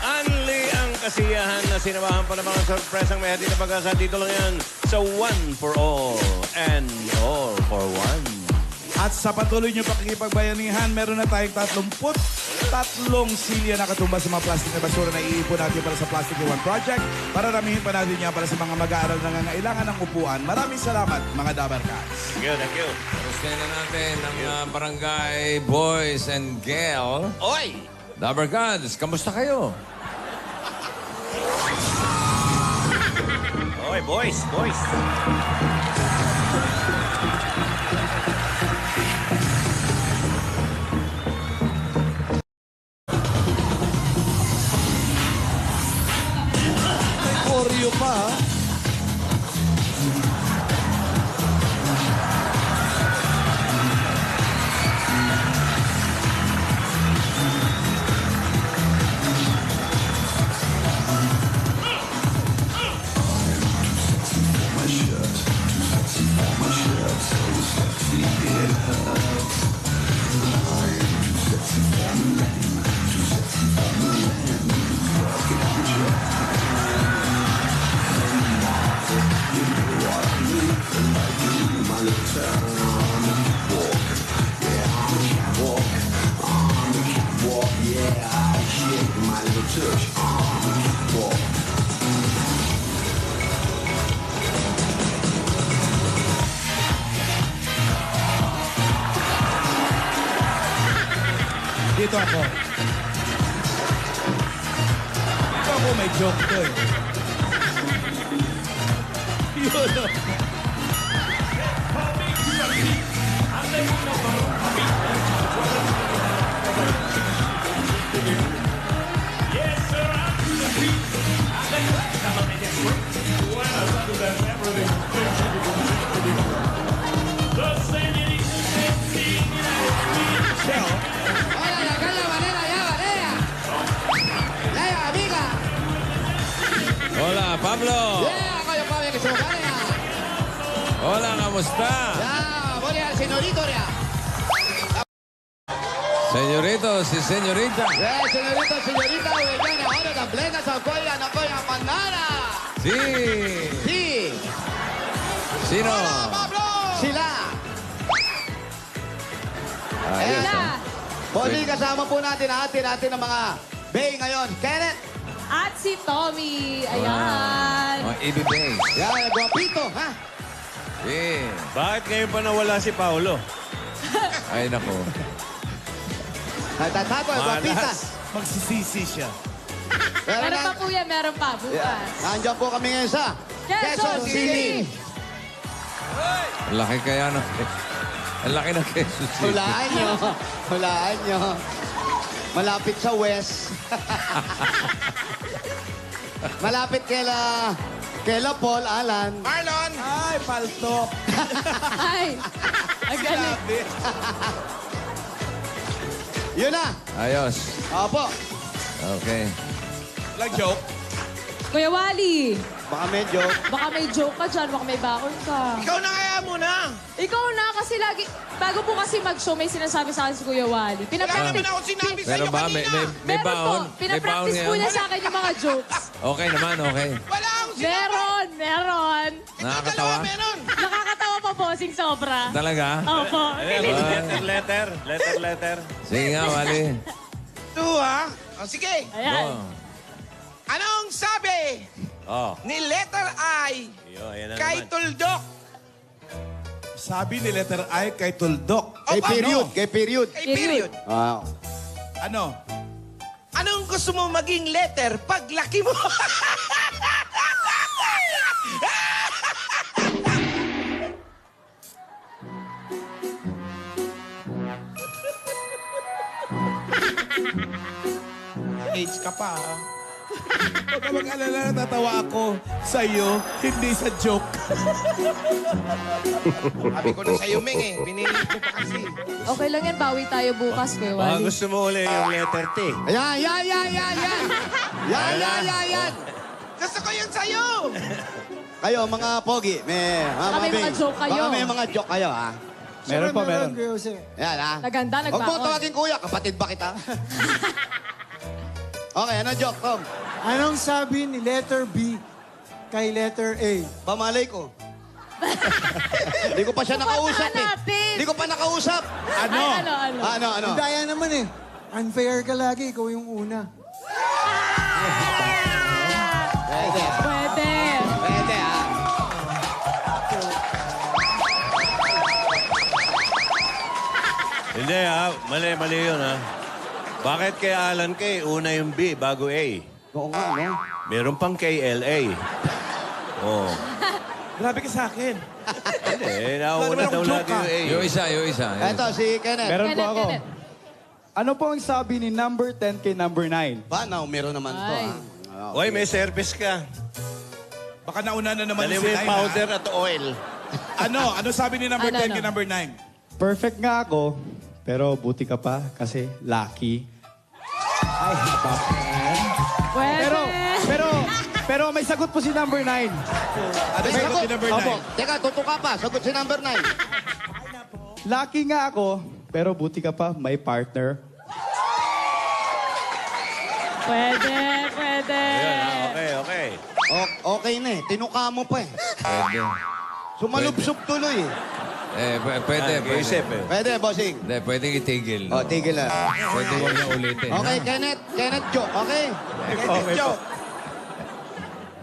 Anli ang kasiyahan na sinamahan pa ng mga sorpresang may hatid na pag-asa. Dito lang yan sa One for All and All for One. At sa patuloy niyo pakikipagbayanihan, meron na tayong 33 silya na katumba sa mga plastic na basura na iipon natin para sa Plastic One Project. Pararamihin pa natin yan para sa mga mag-aaral na nangangailangan ng upuan. Maraming salamat, mga Dabarcats. Thank you, thank you. Gusto na natin ang barangay boys and girl. Oy! Dabarcats, kamusta kayo? Oy, boys, boys. Oreo pa, ha? Dito ako. Dito ako, may joke to eh. Yun o. Hola, Pablo. Yeah, kayo pa may kasugana ya. Hola, kamusta? Yeah, boleh al señorito ya. Senyorito, si senyorita. Yeah, señorito, señorita, wegan ahora da plena sa koya na koya manana. Si. Si, Sino? Pablo. Sila. Ayos, ah. Poli kasama po natin natin ng mga bay ngayon. Kenneth. At si Tommy. Ayan. Mga ibibay. Yeah, guapito, ha? Si. Bakit ngayon pa nawala si Paolo? Ay, nako. Natatapo, guapita. Magsisisi siya. Meron pa po yan, meron pa. Yeah. Bukas. Nandiyan po kami ngayon sa Quezon City. Ang laki kaya ng... Ang laki ng Quezon City. Hulaan nyo. Hulaan nyo. Malapit sa west. Malapit kaila Paul, Alan. Marlon! Ay, paltok. Ay, ang galing. Grabe. Yun na. Ayos. Opo. Okay. Walang joke. Kuya Wally, Baka medyo. baka may joke ka dyan, baka may bakon ka. Ikaw na kaya muna! Ikaw na, kasi lagi, bago po kasi mag-show, may sinasabi sa akin si Kuya Wally. Pinapractice, ako sinabi Pero ba, may meron baon? po, May baon pinapractice po ngayon? niya sa akin yung mga jokes. Okay naman, okay. Wala akong Meron. Nakakatawa? Nakakatawa pa, bossing, sobra. Talaga? Opo. Letter. Sige nga, Wally. Ito ha? O sige, Ayan. Oh. anong sabi Oh. ni letter I Ayan na kay naman. Tuldok? Sabi ni letter I kay Tuldok. O, paano? Kay period. Kay period. Wow. Ano? Anong gusto mo maging letter pag laki mo? Age ka pa, ha? Huwag ka mag-alala, natatawa ako sa iyo, hindi sa joke. Sabi ko na sa'yo, Ming eh. Pinilit mo pa kasi. Okay lang yan, bawi tayo bukas, Kuya Baka Wally. gusto mo uli yung letter T. Ayan, yan. Gusto ko yun sa'yo! Kayo, mga pogi, Baka may mga joke kayo. Baka may mga joke kayo, ha? Meron pa, meron. Yan, ha? Naganda, Huwag mo nagbaon. tawagin kuya, kapatid ba kita? Okay, ano joke, Tom? Anong sabi ni letter B kay letter A? Pamalay ko. Hindi ko pa siya nakausap eh. hanapin. Hindi ko pa nakausap. Ano? Ano? Ano? Ang daya naman eh. Unfair ka lagi, ikaw yung una. Pwede. Pwede. Pwede, ha? Hindi ha, mali yun ha. Bakit kay Alan K, una yung B bago A? Oo nga, no? Meron pang KLA. Oh. Grabe ka sa akin. Hindi, Wala nauna naman daw akong lagi joke, yung A. Yung isa. Eto, si Kenneth. Meron po Kenneth, ako. Kenneth. Ano po ang sabi ni number 10 kay number 9? Ba, now, meron naman to, Ay. ha? Hoy, may service ka. Baka nauna na naman Dali si mo yung Nine, powder ha? at oil. Ano sabi ni number 10 Ano? kay number 9? Perfect nga ako, pero buti ka pa kasi lucky. Ay, haba. Pwede. Pero may sagot po si number 9. Ano sagot ni number 9? Opo. Teka, tutuka pa. Sagot si number 9. Lucky nga ako, pero buti ka pa may partner. Pwede. Ayan, okay. Okay na eh. Tinuka mo pa eh. Pwede. Sumalubsop tuloy eh. Pwede. Isip eh. Pwede, bossing. Hindi, pwede itigil. O, tigil na. Pwede huwag na ulitin. Okay, Kenneth. Kenneth joke, okay? Kenneth joke.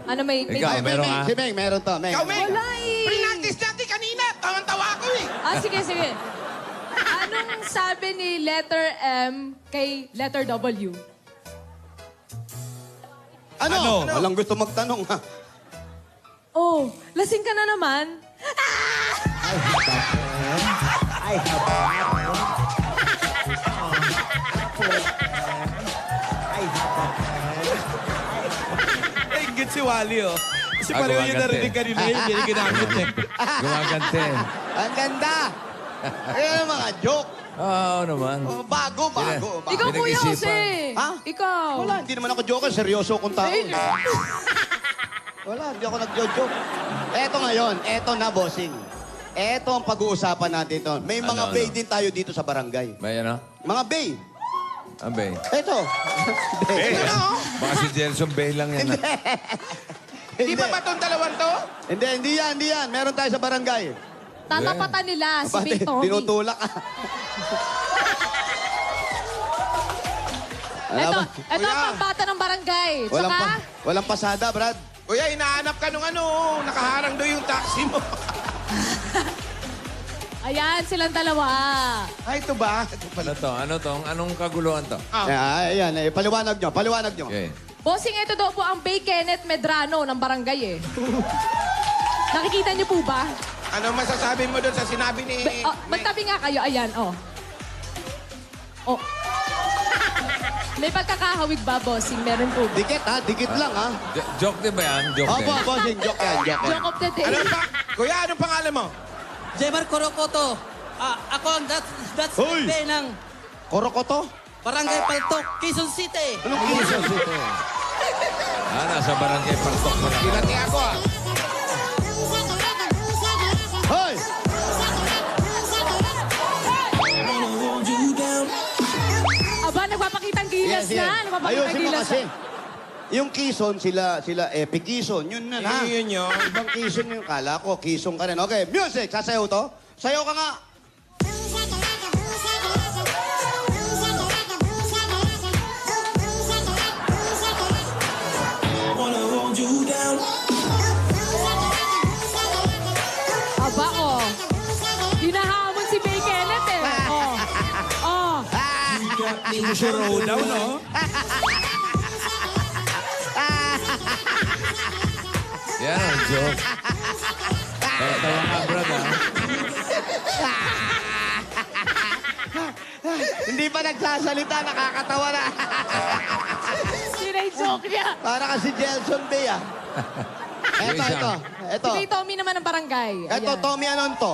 Ano may... Ikaw, Ay, meron ka? Si Meng, meron to. Meng. Wala eh. Pinagtis natin kanina. Tawan-tawa ako eh. Sige. Anong sabi ni letter M kay letter W? Ano? Walang gusto magtanong, ha? Oh, lasing ka na naman? Ay, ingit si Wally, oh. Kasi Ah, pareho yung gumagante. narinig kanina yun, hindi ginamit eh. Gumagante. Ang ganda. Ayan ang mga joke. Oo naman. Oh, bago. Ikaw, Kuya Pinag-isipan. Jose. Ha? Ikaw. Wala, hindi naman ako joker. Seryoso akong tao. Ay, Wala, hindi ako nag-joke. Eto ngayon, eto na, bossing. Eto ang pag-uusapan natin ito. May mga Ano? bay din tayo dito sa barangay. May ano? Mga bay. Abay. Eto. Eh, Baka si Jelson Bay lang yan. Di ba ba itong dalawang to? Hindi yan. Meron tayo sa barangay. tatapatan nila si Pati, Big Tommy. tinutulak ka. Ito ang pambata ng barangay. Tsaka, Walang pasada, Brad. Kuya, hinahanap ka nung ano. Nakaharang doon yung taxi mo. ayan, silang dalawa. Ay, ito ba? Ito pala. Ano to? Anong kaguluhan to? Ayan, paliwanag nyo. Okay. Bossing, ito daw po ang Bay Kenneth Medrano ng barangay eh. Nakikita niyo po ba? Ano masasabi mo doon sa sinabi ni... Magtabi nga kayo, ayan, oh. Oh. May pagkakahawig ba, bossing? Meron po ba? Dikit, ha? Dikit lang, ha? Joke din ba yan? Joke Opo, din. bossing. Joke yan. Joke of the day. Ano pa? Kuya, anong pangalan mo? Jemar Corocoto. Ako ang that's Hoy! birthday ng Korokoto? Barangay Paltok, Quezon City. Anong Quezon City? Nasa barangay Partok mo lang. Kilati ako ah. Hoy! Aba, nagpapakitang gilas na. Nagpapakitang Ayusin mo gilas kasi. na. Yung Quezon, sila Epic Quezon. Yun na na. Yun yun. Ibang Quezon yung kala ko. Quezon ka rin. Okay, music. Sasayaw to. Sayaw ka nga. Aba, oh. Hinahamon si Bay Kenneth eh. Oh. Oh. Showdown, no? Yan ang joke. Tawa ka, brad, ha? Hindi pa nagsasalita. Nakakatawa na. Sinay-joke niya. Para kasi Jelson Bay, ah. Yung isa. Ito. Si Bay Tommy naman ng barangay. Ito, Ayan. Tommy Anon to.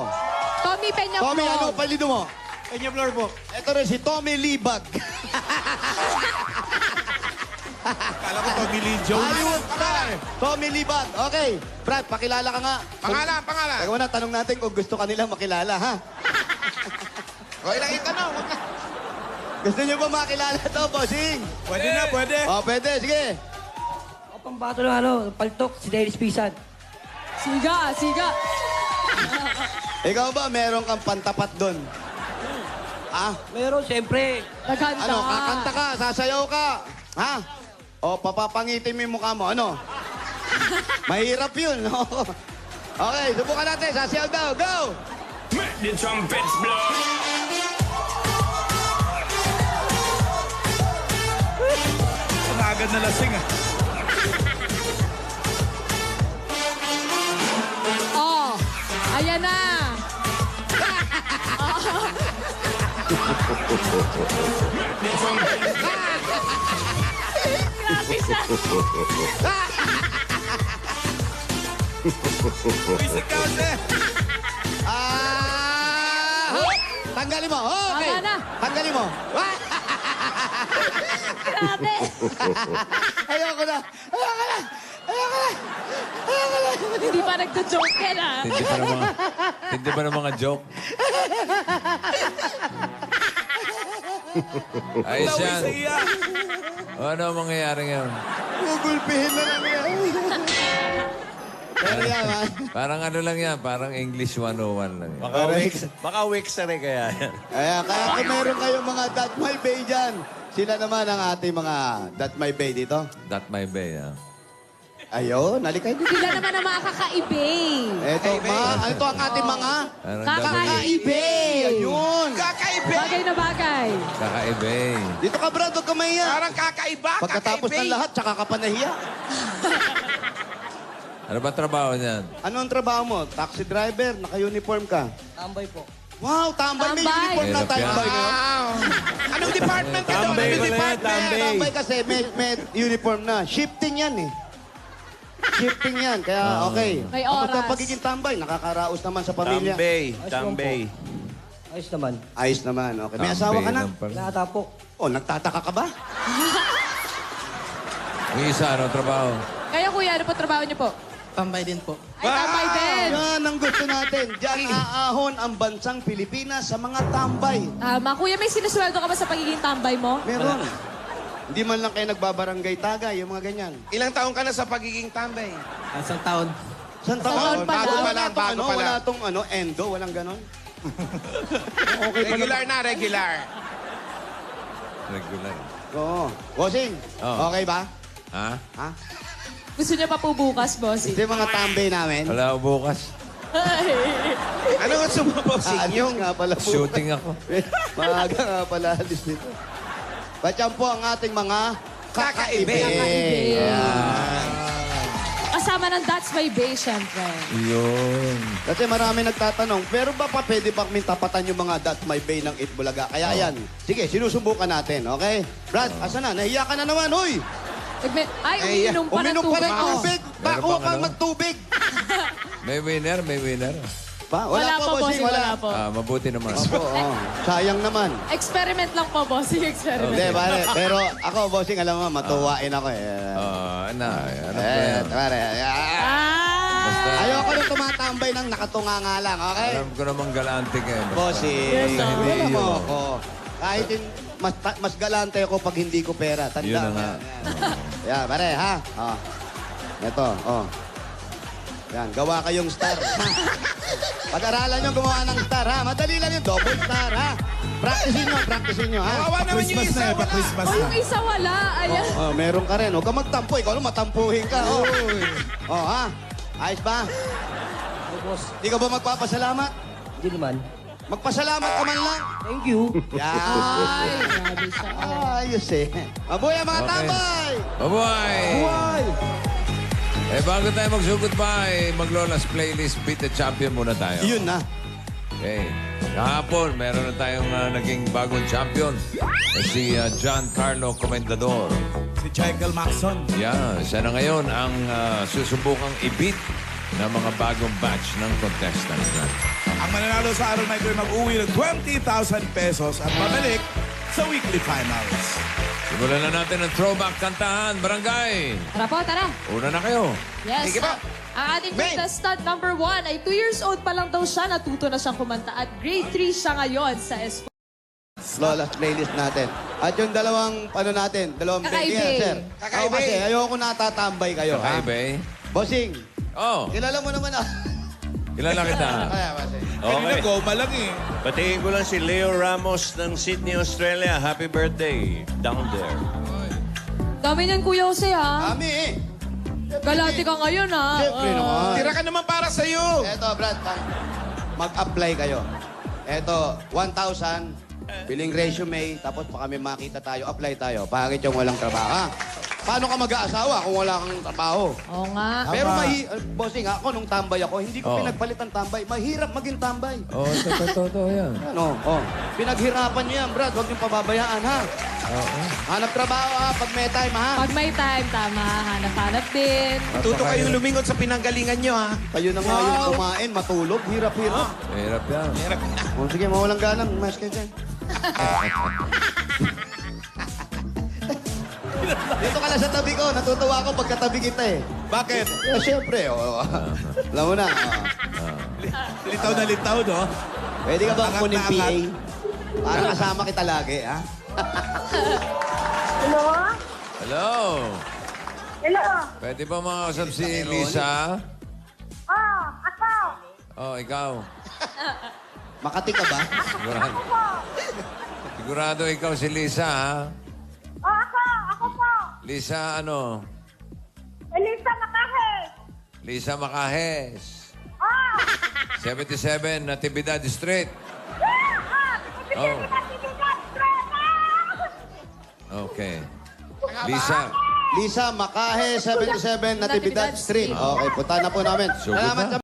Tommy Peña Tommy, Flor. ano palido mo? Kanya floor po. Ito rin si Tommy Libag. Kala ko Tommy Lee Jones. Hollywood star. Tommy Libag. Okay. Brad, pakilala ka nga. Pangalan. Teka muna, tanong natin kung gusto kanila makilala, ha? Okay lang itanong. Gusto niyo ba makilala to, bossing? Pwede na, pwede. Oh, pwede. Sige. Ako pambato ng paltok, si Dennis Pisan. Siga, siga. Ikaw ba, meron kang pantapat doon? Ah? Meron, siyempre. Naganda. Ano, kakanta ka, sasayaw ka. Ha? O, papapangitin mo yung mukha mo. Ano? Mahirap yun. Okay, subukan natin. Sasayaw daw. Go! The trumpets blow. Ang agad na lasing ah. Oh, ayan na. Grabe siya. Music count eh. Tanggalin mo. Oh, okay. Tama na. Tanggalin mo. Grabe. Ayoko na. Hindi pa nagdo-joke yan ah. Hindi pa ng mga joke. Ayos Laway yan. sa iya. Ano ang mangyayari ngayon? Gugulpihin na lang yan. Pero yan, man. Parang ano lang yan, parang English 101 lang yan. Baka weeks na rin kaya yan. Kaya kung meron kayong mga That My Bay dyan, sila naman ang ating mga That My Bay dito. That my bay, ah. Ayun, nalikay dito. Sila naman ang mga kakaibay. Ito, ito ang ating mga Parang kakaibay. Ayun. Kakaiba. Bagay na bagay. kakaibay. Dito ka, Brad, huwag ka mahiya. Parang kakaiba. Pagkatapos ng lahat, tsaka ka pa nahiya. Ano ba trabaho niyan? Ano ang trabaho mo? Taxi driver, naka-uniform ka. Tambay po. Wow, tambay. May Tambay. uniform na Hirap yan. tambay mo. Wow. Anong department ka doon? Tambay Anong pala yan, department? tambay. Tambay kasi may uniform na. Shifting yan eh. Shifting yan, kaya okay. May Kapag oras. ka pagiging tambay, nakakaraos naman sa pamilya. Tambay. Ayos naman. Ayos naman, okay. May asawa ka na? Tambay lang pala. Lahat po. Oh, nagtataka ka ba? Yung isa, ano trabaho? Kaya kuya, ano po trabaho niyo po? Tambay din po. Ay, tambay din. Yan ang gusto natin. Diyan aahon ang bansang Pilipinas sa mga tambay. Tama. Kuya, may sinusweldo ka ba sa pagiging tambay mo? Meron. Hindi man lang kayo nagbabarangay tagay, yung mga ganyan. Ilang taong ka na sa pagiging tambay? Isang taon. Saan taon pa Bago lang. pa lang, bago pa Wala lang. tong endo, walang ganon. Regular na, regular. Regular. Oo. Bossing, Oo. okay ba? Ha? Ha? Gusto niya pa po bukas, bossy. Ito yung mga tambay namin. Wala ako bukas. Ano nga sumabosing? Alis Yung nga pala po. Shooting ako. Maaga nga pala alis dito. Batyan po ang ating mga Kakaibe. Kakaibe. Kasama ng That's My Bay, syempre. Yun. Kasi marami nagtatanong, pero ba pa pwede ba kami tapatan yung mga That My Bay ng Itbulaga? Kaya ayan, sige, sinusubukan natin, okay? Brad, asa na? Nahiya ka na naman, huy! Ay, umiinom pa ng Uminom pa tubig. ng tubig! Meron Bako bang ka ano? magtubig! May winner, may winner. Pa? Wala Wala, po, po, bossing, wala. po. Mabuti naman. Opo, sayang naman. Experiment lang po, bossy. Experiment. Hindi, pare, pero ako, bossing, alam mo, matuwain ako eh. Ano ba yan? Pare, Basta, ayoko nang tumatambay ng nakatunga nga lang, okay? alam ko namang galante ka. eh. Basta- Bossing, Yes, sir. alam mo ako. Kahit mas galante ako pag hindi ko pera. Tanda. Yun na nga. Yan, pare, ha? Oh. Ito, oh. Yan, gawa kayong star. Ha? Pag-aralan nyo gumawa ng star, ha? Madali lang yung double star, ha? Practicein nyo, ha? Kawawa naman yung Christmas isa. na eh, Wala. pa-Christmas Oh, na. yung isa wala. Ayan. Oh, meron ka rin. Huwag ka magtampo. Ikaw lang matampuhin ka. Oh, oh ha? Ayos ba? Ay, boss. Di ka ba magpapasalamat? Hindi naman. Magpasalamat ka man lang. Thank you. Yan. Ay, grabe siya. Ayos eh. Mabuhay ang mga Okay. tambay! Mabuhay! Buhay! Eh, bago tayo mag-goodbye, mag-Lola's Playlist, Beat the Champion muna tayo. Yun na. Okay. Kahapon, meron na tayong naging bagong champion. Si Giancarlo Comendador. Si Michael Maxon. Yeah, siya na ngayon ang susubukang i-beat ng mga bagong batch ng contestants natin. Ang mananalo sa araw na ito ay mag-uwi ng 20,000 pesos at pabalik sa weekly finals. Simulan na natin ang throwback kantahan, barangay. Tara po, tara. Una na kayo. Yes. Sige po. Ang ating May. contestant number 1 ay 2 years old pa lang daw siya. Natuto na siyang kumanta at grade 3 siya ngayon sa Flawless playlist natin. At yung dalawang, dalawang Kakaiba bigyan, eh. sir. Kakaiba Kasi eh. ayoko natatambay kayo, ha? Kakaiba eh. Bossing, Oh, kilala mo naman ah. kilala kita. Kaya, bossing. Kanina Okay. goma lang eh. Batiin ko lang si Leo Ramos ng Sydney, Australia. Happy birthday. Down there. Dami niyan, Kuya Jose, ha? Kami eh. Galati ka ngayon, ha? Siyempre naman. Tira ka naman para sa'yo. Eto, Brad, mag-apply kayo. Eto, 1,000, biling resume, tapos pa kami makita tayo, apply tayo. Pangit yung walang trabaho, ha? Paano ka mag-aasawa kung wala kang trabaho? Oo nga. Pero bossing, ako nung tambay ako, hindi ko Oh. pinagpalit ang tambay. Mahirap maging tambay. Oh, totoo yan. Ano? Oh. Pinaghirapan niyo yan, Brad. Huwag niyong pababayaan, ha? Oo. Hanap trabaho, ha? Pag may time, ha? Pag may time, tama. Hanap-hanap din. Tuto kayong lumingon sa pinanggalingan nyo, ha? Kayo na nga yung kumain, matulog, hirap-hirap. Mahirap yan. Oh, sige, mawalang ganang. Mas kayo dyan. Dito ka lang sa tabi ko. Natutuwa ako pagkatabi kita eh. Bakit? Siyempre, oh. Alam mo na. Litaw na litaw, no? Pwede ka ba Angat kunin na PA? angat. Para kasama kita lagi, ha? Hello? Hello. Hello? Pwede ba makausap si Lisa? Oh, ako. Oh, ikaw. Makati ka ba? Sigurado. Sigurado ikaw si Lisa, ha? Oh, ako. Ako po. Lisa, ano? Elisa Makahe. Lisa Macajes. Oh. 77, Natividad Street. Oh. Okay. Lisa. Lisa Makahe, 77, Natividad Street. Okay, punta na po namin. Sugod Salamat na.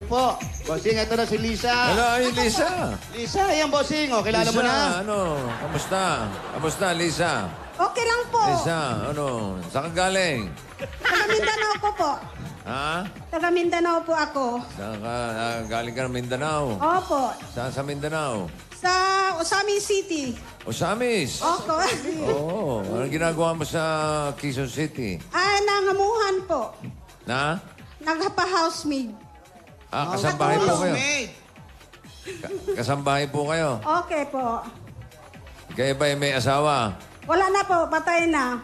po. Bossing, ito na si Lisa. Hello, ay Lisa. Lisa, yan, bossing. O, kilala mo Lisa, na. ano? Kamusta? Kamusta, Lisa? Okay lang po. Lisa, ano? Saan ka galing? Taga Mindanao ko po. Ha? Taga Mindanao po ako. Saan ka? Galing ka ng Mindanao? Opo. Saan sa Mindanao? Sa Osamin City. Osamis. Opo. Oo. Anong ginagawa mo sa Quezon City? Nangamuhan po. Na? Nagpa-housemaid. Kasambahay po kayo? Kasambahay po kayo? Okay po. Kayo ba may asawa? Wala na po. Patay na.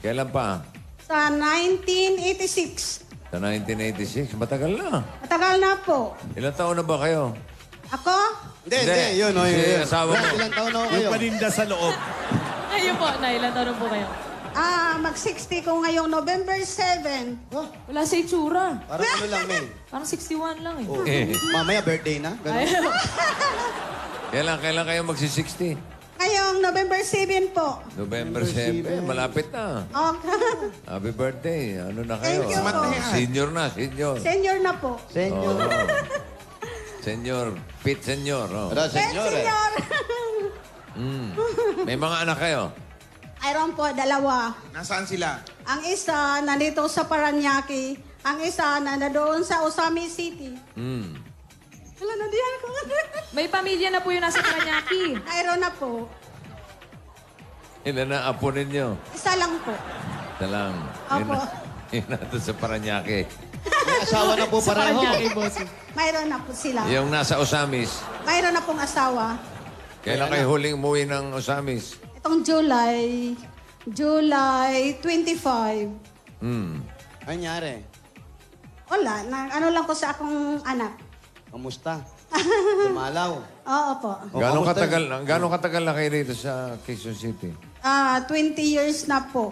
Kailan pa? Sa 1986. Sa 1986? Matagal na. Matagal na po. Ilang taon na ba kayo? Ako? Hindi. Yun, o, Si yun. asawa mo. Brad, ilang taon na ako Yung kayo? paninda sa loob. Ayun po, nailan taon po kayo? Mag-60 ko ngayong November 7. Wala sa itsura. Parang ano lang, May. Parang 61 lang, eh. Eh, Mamaya, birthday na. Ganun. kailan kayo magsi-60? Ngayong November 7 po. November 7. Malapit na. Okay. Happy birthday. Ano na kayo? Thank you po. Senior na, senior. Senior na po. Senyor. Oo. Senior. Pit senior. Oh. Ano, senyor eh. Senior. May mga anak kayo? Mayroon po, dalawa. Nasaan sila? Ang isa, nandito sa Paranaque. Ang isa, nandoon sa Osamin City. Hmm. Wala na diyan ko. May pamilya na po yung nasa Paranaque. Mayroon na po. Ilan na apo ninyo? Isa lang po. Isa lang. Opo. Yun natin sa Paranaque. May asawa na po pareho. Mayroon na po sila. Yung nasa Osamis. Mayroon na pong asawa. Kailan kayo huling umuwi ng Osamis? Itong July 25. Hmm. Ano nangyari? Wala, ano lang ko sa akong anak. Kamusta? Dumalaw. Oo po. O, kamusta yun? Gano'ng katagal na kayo rito sa Quezon City? 20 years na po.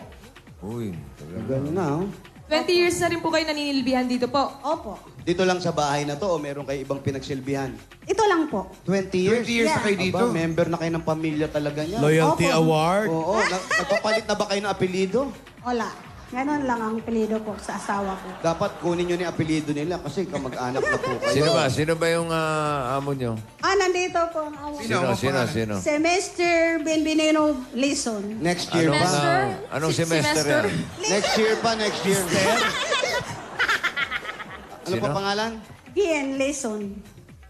Uy, tagal na. Ganun na, oh. 20 years na rin po kayo naninilbihan dito po. Opo. Dito lang sa bahay na to o meron kayo ibang pinagsilbihan? Ito lang po. 20 years? 20 years na kayo dito. Aba, member na kayo ng pamilya talaga niya. Loyalty Opo. Award. Oo, nagpapalit na ba kayo ng apelido? Wala. Ganon lang ang pilido ko sa asawa ko. Dapat kunin nyo ni apelido nila kasi kamag-anak na po kayo. Sino ba? Sino ba yung amo nyo? Nandito po ang awa. Sino? Semester Benvenino Lison. Next year pa. Semester? Anong semester yan? Next year pa, next year. Ano Sino? pa pangalan? Bien Lison.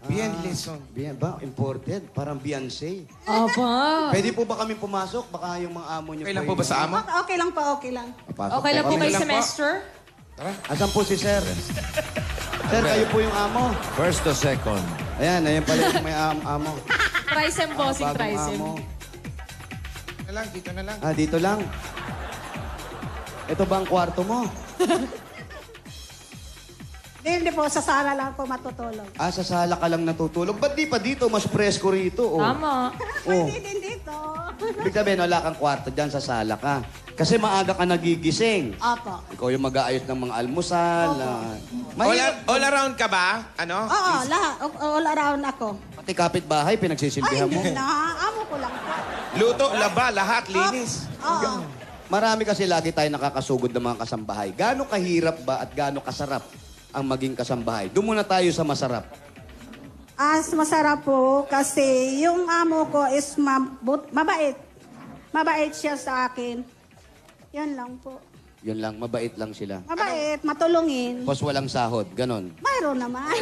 Bien, lesson. Bien ba? Imported? Parang Beyonce. Aba. Pwede po ba kami pumasok? Baka yung mga amo nyo Kailan po ba sa amo? Okay lang po, okay lang. Papasok Okay lang po kami. kayo lang po. semester? Asan po si Sir? Sir, kayo po yung amo. First o second? Ayan pala yung may amo. Trisem, bossing Bagong Trisem. amo. Dito na lang. Ah, dito lang. Ito ba ang kwarto mo? Hindi po, sa sala lang po matutulog. Ah, sa sala ka lang natutulog. Ba't di pa dito? Mas presko rito. Oh. Tama. Oh. Hindi din dito. Ibig sabihin, wala kang kwarto dyan sa sala ka. Kasi maaga ka nagigising. Opo. Ikaw yung mag-aayos ng mga almusal. All around ka ba? Ano? Oo, lahat. All around ako. Pati kapitbahay, Ay, pinagsisilbihan mo. hindi na. Amo ko lang po. Luto, laba, lahat, linis. Oo. Marami kasi lagi tayo nakakasugod ng mga kasambahay. Gaano kahirap ba at gaano kasarap ang maging kasambahay? Doon muna tayo sa masarap. Masarap po kasi yung amo ko is mabait. Mabait siya sa akin. Yan lang po. Yun lang, mabait lang sila. Mabait, matulungin. Tapos walang sahod, ganon. Mayroon naman.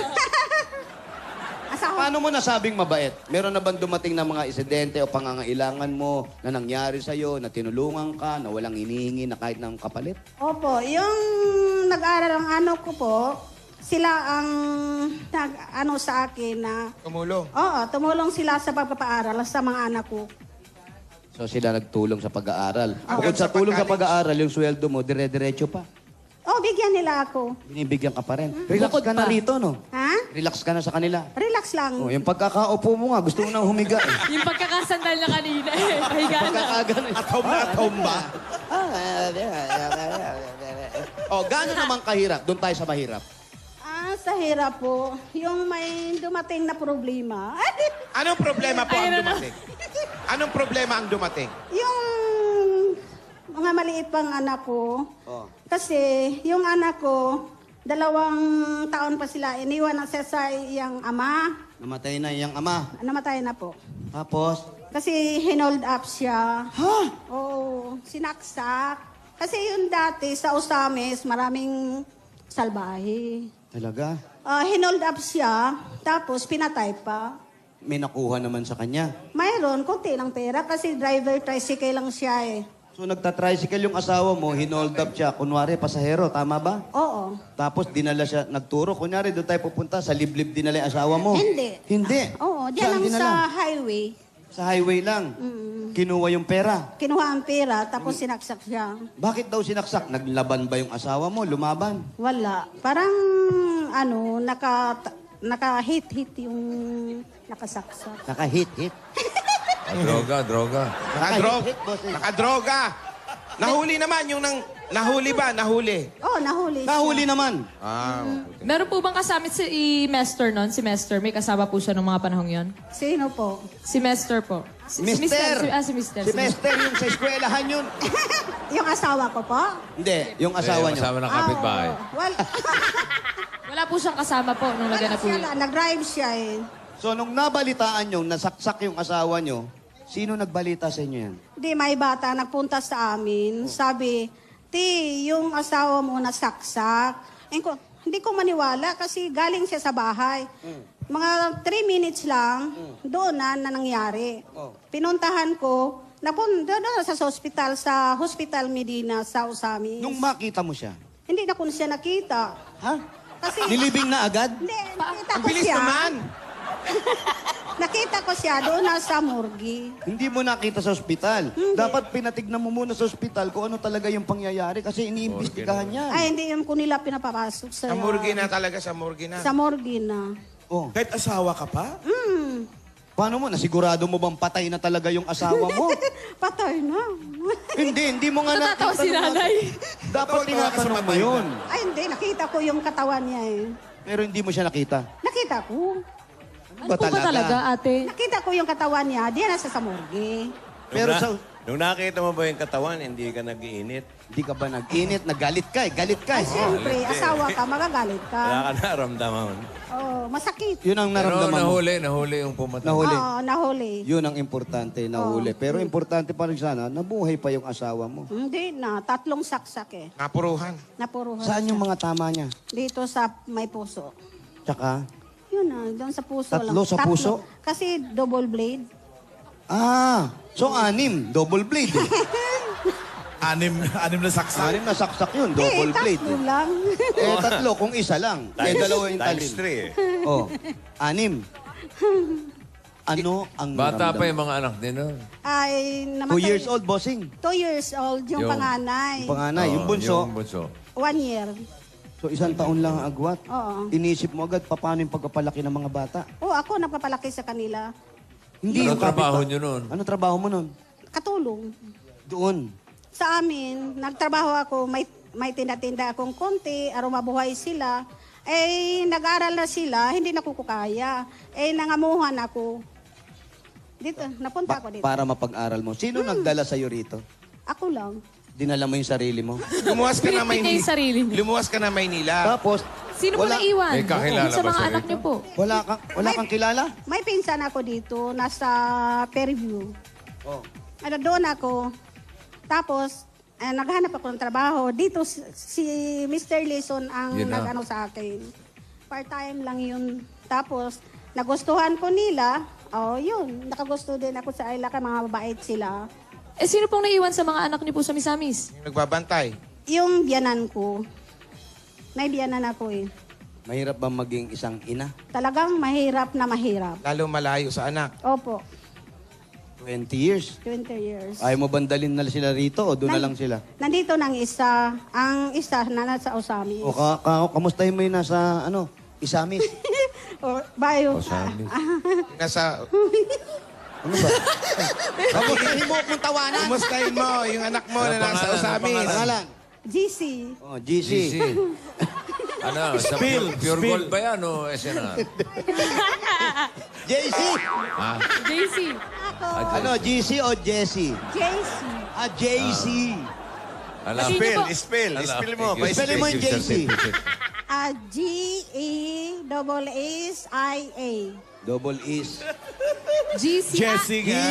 Asawa. Paano mo nasabing mabait? Meron na bang dumating na mga insidente o pangangailangan mo na nangyari sa'yo, na tinulungan ka, na walang hinihingi na kahit ng kapalit? Opo, yung nag-aaral ang ano ko po, sila ang nag-ano sa akin na... Tumulong. Oo, tumulong sila sa pagpapaaral sa mga anak ko. So sila nagtulong sa pag-aaral. Ah. Bukod sa tulong sa pag-college. pag-aaral, yung sweldo mo, dire-diretso pa. Oh, bigyan nila ako. Binibigyan ka pa rin. Relax Bukod ka na pa. rito, no? Ha? Relax ka na sa kanila. Relax lang. Oh, yung pagkakaupo mo nga, gusto mo nang humiga. Eh. Yung pagkakasandal na kanina eh. Pahiga na. Pagkakagan. Atom na atom ba? Oh, gaano naman kahirap? Doon tayo sa mahirap. Sa hirap po, yung may dumating na problema. Anong problema po ang dumating? Anong problema ang dumating? Yung mga maliit pang anak ko. Oh. Kasi yung anak ko, 2 taon pa sila, iniwan na siya sa iyang ama. Namatay na iyang ama. Namatay na po. Tapos, Kasi hinold up siya. ha? Oo, sinaksak. Kasi yung dati sa Osamis, maraming salbahe. Talaga? Hinold up siya, tapos pinatay pa. May nakuha naman sa kanya. Mayroon, konti lang pera kasi driver tricycle lang siya eh. So nagta-tricycle yung asawa mo, hinold up siya, kunwari pasahero, tama ba? Oo. Tapos dinala siya, nagturo, kunyari doon tayo pupunta, sa liblib dinala yung asawa mo. Hindi. Hindi? Oo, Saan diyan lang dinala? sa highway. Sa highway lang. Kinuha yung pera. Kinuha ang pera, tapos sinaksak siya. Bakit daw sinaksak? Naglaban ba yung asawa mo? Lumaban? Wala. Parang, naka-hit-hit yung nakasaksak. Naka-hit-hit. Droga. Naka-hit-hit, boss. Nakadroga. Nahuli naman yung nahuli ba? Nahuli. Oh, nahuli siya. Nahuli naman. Meron po bang kasama si Mester nun? Si Mester, may kasama po siya nung mga panahong yon? Sino po? Si Mester po. Si Mister! Si Mister. Si Mester, yung sa eskwelahan yun. Yung asawa ko po? Hindi, yung asawa niyo. Kasama ng kapitbahay. Well, Wala po siyang kasama po nung naganap po yun. nag-drive siya eh. So, nung nabalitaan nyo, nasaksak yung asawa nyo, sino nagbalita sa inyo yan? Di, may bata nagpunta sa amin. Sabi, Ti, yung asawa mo nasaksak. Hindi ko maniwala kasi galing siya sa bahay. Mga 3 minutes lang, doon na nangyari. Pinuntahan ko, napunta doon sa hospital, Medina, sa Osamis. Nung makita mo siya, Hindi na ko siya nakita. ha? Kasi, Nilibing na agad? hindi, nakita Ang ko bilis siya. naman. Nakita ko siya doon na sa morgue. Hindi mo nakita sa ospital. Dapat pinatignan mo muna sa ospital kung ano talaga yung pangyayari kasi iniimbestigahan yan. Ay, hindi yun ko nila pinapapasok sa... Sa morgue na talaga, sa morgue na. Sa morgue na. Oh. Kahit asawa ka pa? Paano mo? Nasigurado mo bang patay na talaga yung asawa mo? Patay na. hindi mo nga Natatawa nakita. si nanay. Dapat tinatanong mo yun. Ay, hindi. Nakita ko yung katawan niya eh. Pero hindi mo siya nakita. Nakita ko. Ano po ba talaga, ate? Nakita ko yung katawan niya. Di na sa morgue. Pero sa... Nung nakita mo ba yung katawan, hindi ka nag-iinit? Hindi ka ba nag-init? Nagalit ka eh. Galit ka Ay, eh. siyempre, asawa ka, magagalit ka. Wala ka naramdaman. Oh, masakit. Yun ang Pero naramdaman mo. nahuli yung pumatay. Nahuli. Oo, nahuli. Yun ang importante, nahuli. Pero importante pa rin sana, nabuhay pa yung asawa mo. Hindi na. 3 saksak eh. Napuruhan. Napuruhan Saan yung siya. mga tama niya? Dito sa may puso. Tsaka, Yun na, doon sa puso lang. 3 sa puso? Kasi double blade. so 6, double blade. Eh. Anim na saksak. 6 na saksak yun, double blade. 3 lang. 3 kung isa lang. 2 yung Times talin. 3 eh. Oh, 6. Ano ang Bata pa naramdaman? yung mga anak din nun. Ay, 2 namatay. years old, bossing. 2 years old, yung panganay. Yung panganay, yung bunso. Yung bunso. 1 year. So, 1 taon lang ang agwat. Oo. Inisip mo agad, paano yung pagpapalaki ng mga bata? Oo, ako nagpapalaki sa kanila. Hindi Ano yung trabaho kapit- nyo nun? Ano trabaho mo nun? Katulong. Doon. Sa amin, nagtrabaho ako, may tinda-tinda akong konti, araw mabuhay sila. Eh, nag-aral na sila, hindi na ko kaya. Eh, nangamuhan ako. Dito, napunta ako dito. Para mapag-aral mo. Sino nagdala sa'yo rito? Ako lang. Dinala mo yung sarili mo? Lumuwas ka na Pinipigay Maynila. yung sarili niya. Lumuwas ka na Maynila. Tapos, Sino po wala, naiwan? May kakilala Sa ba mga siya anak rito? niyo po. wala kang kilala? May pinsan ako dito, nasa Fairview. Oh. Ano, doon ako. Tapos, naghanap ako ng trabaho. Dito, si Mr. Lison ang Yun na. nag-ano sa akin. Part-time lang yun. Tapos, nagustuhan ko nila. Oh, yun. Nakagusto din ako sa Ayla, mga mabait sila. Eh, sino pong naiwan sa mga anak niyo po sa Misamis? Yung nagbabantay. Yung biyanan ko, may biyanan ako eh. Mahirap ba maging isang ina? Talagang mahirap na mahirap. Lalo malayo sa anak. Opo, 20 years. 20 years. Ayaw mo bandalin na sila rito o doon na lang sila? Nandito ng isa, ang isa na nasa Osamis. O kamustahin mo yung nasa, Isamis? O, bayo. Osamis. Nasa... Ano ba? Kamustahin mo kung tawanan. Kumustahin mo yung anak mo na nasa Osamis. Pangalan? GC. Oh, GC. GC. Ano, sa pure gold ba yan o SNR? JC. Ha? JC. Ako, Ano, GC o Jesse? JC. Ah, JC. Alam. Spell mo. Spell mo yung JC. G-E-S-S-I-A. Double is. GC. Jessie nga.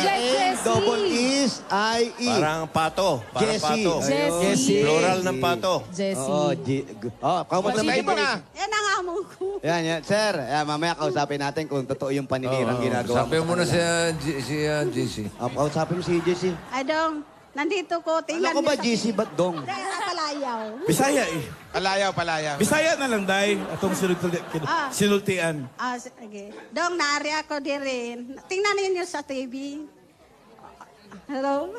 Double is, I-E. Parang pato. Parang Jessie. pato. Jessie. Plural ng pato. Jessie. Kamustahin mo na. Yan ang amo ko. Yan. Sir, mamaya kausapin natin kung totoo yung paninirang ginagawa Sabi mo na sa GC. kausapin mo si JC. Adong, nandito ko. Tingnan Ano ko ba niyo sa- JC ba't dong? Dahil nakalayaw. Bisaya eh. Palayaw. Bisaya na lang, Day. Atong sinultian. Sige. Dong, naari ako din rin. Tingnan ninyo sa TV. Hello?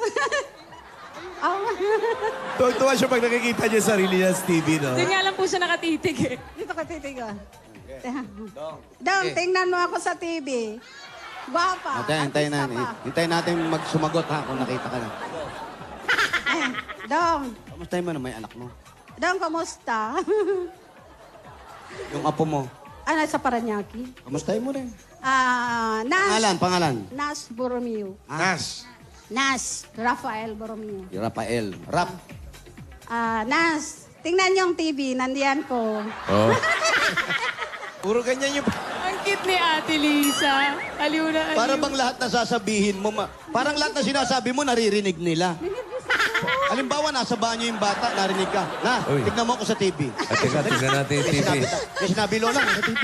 Tuwa siya pag nakikita niya sarili niya sa TV, no? Doon nga lang po siya nakatitig eh. Dito ka titigan. Dong, tingnan mo ako sa TV. Guwapa. Hintayin natin magsumagot ha kung nakita ka na. Dong, Kamustahin mo naman yung anak mo? Dong, kamusta? Yung apo mo? Nasa Paranaque. Kamustahin mo rin. Nas. Pangalan? Nas Borromeo. Nas. Nas. Rafael Borromeo. Rafael. Rap. Nas, tingnan niyo ang TV. Nandiyan ko. Oh. Puro ganyan yung... Ang cute ni Ate Lisa. Aliw na aliw. Para bang lahat na sasabihin mo, parang lahat na sinasabi mo, naririnig nila. Halimbawa, nasa banyo yung bata, narinig ka. Uy. Tignan mo ako sa TV. At tignan natin yung TV. May sinabi Lola, nasa TV.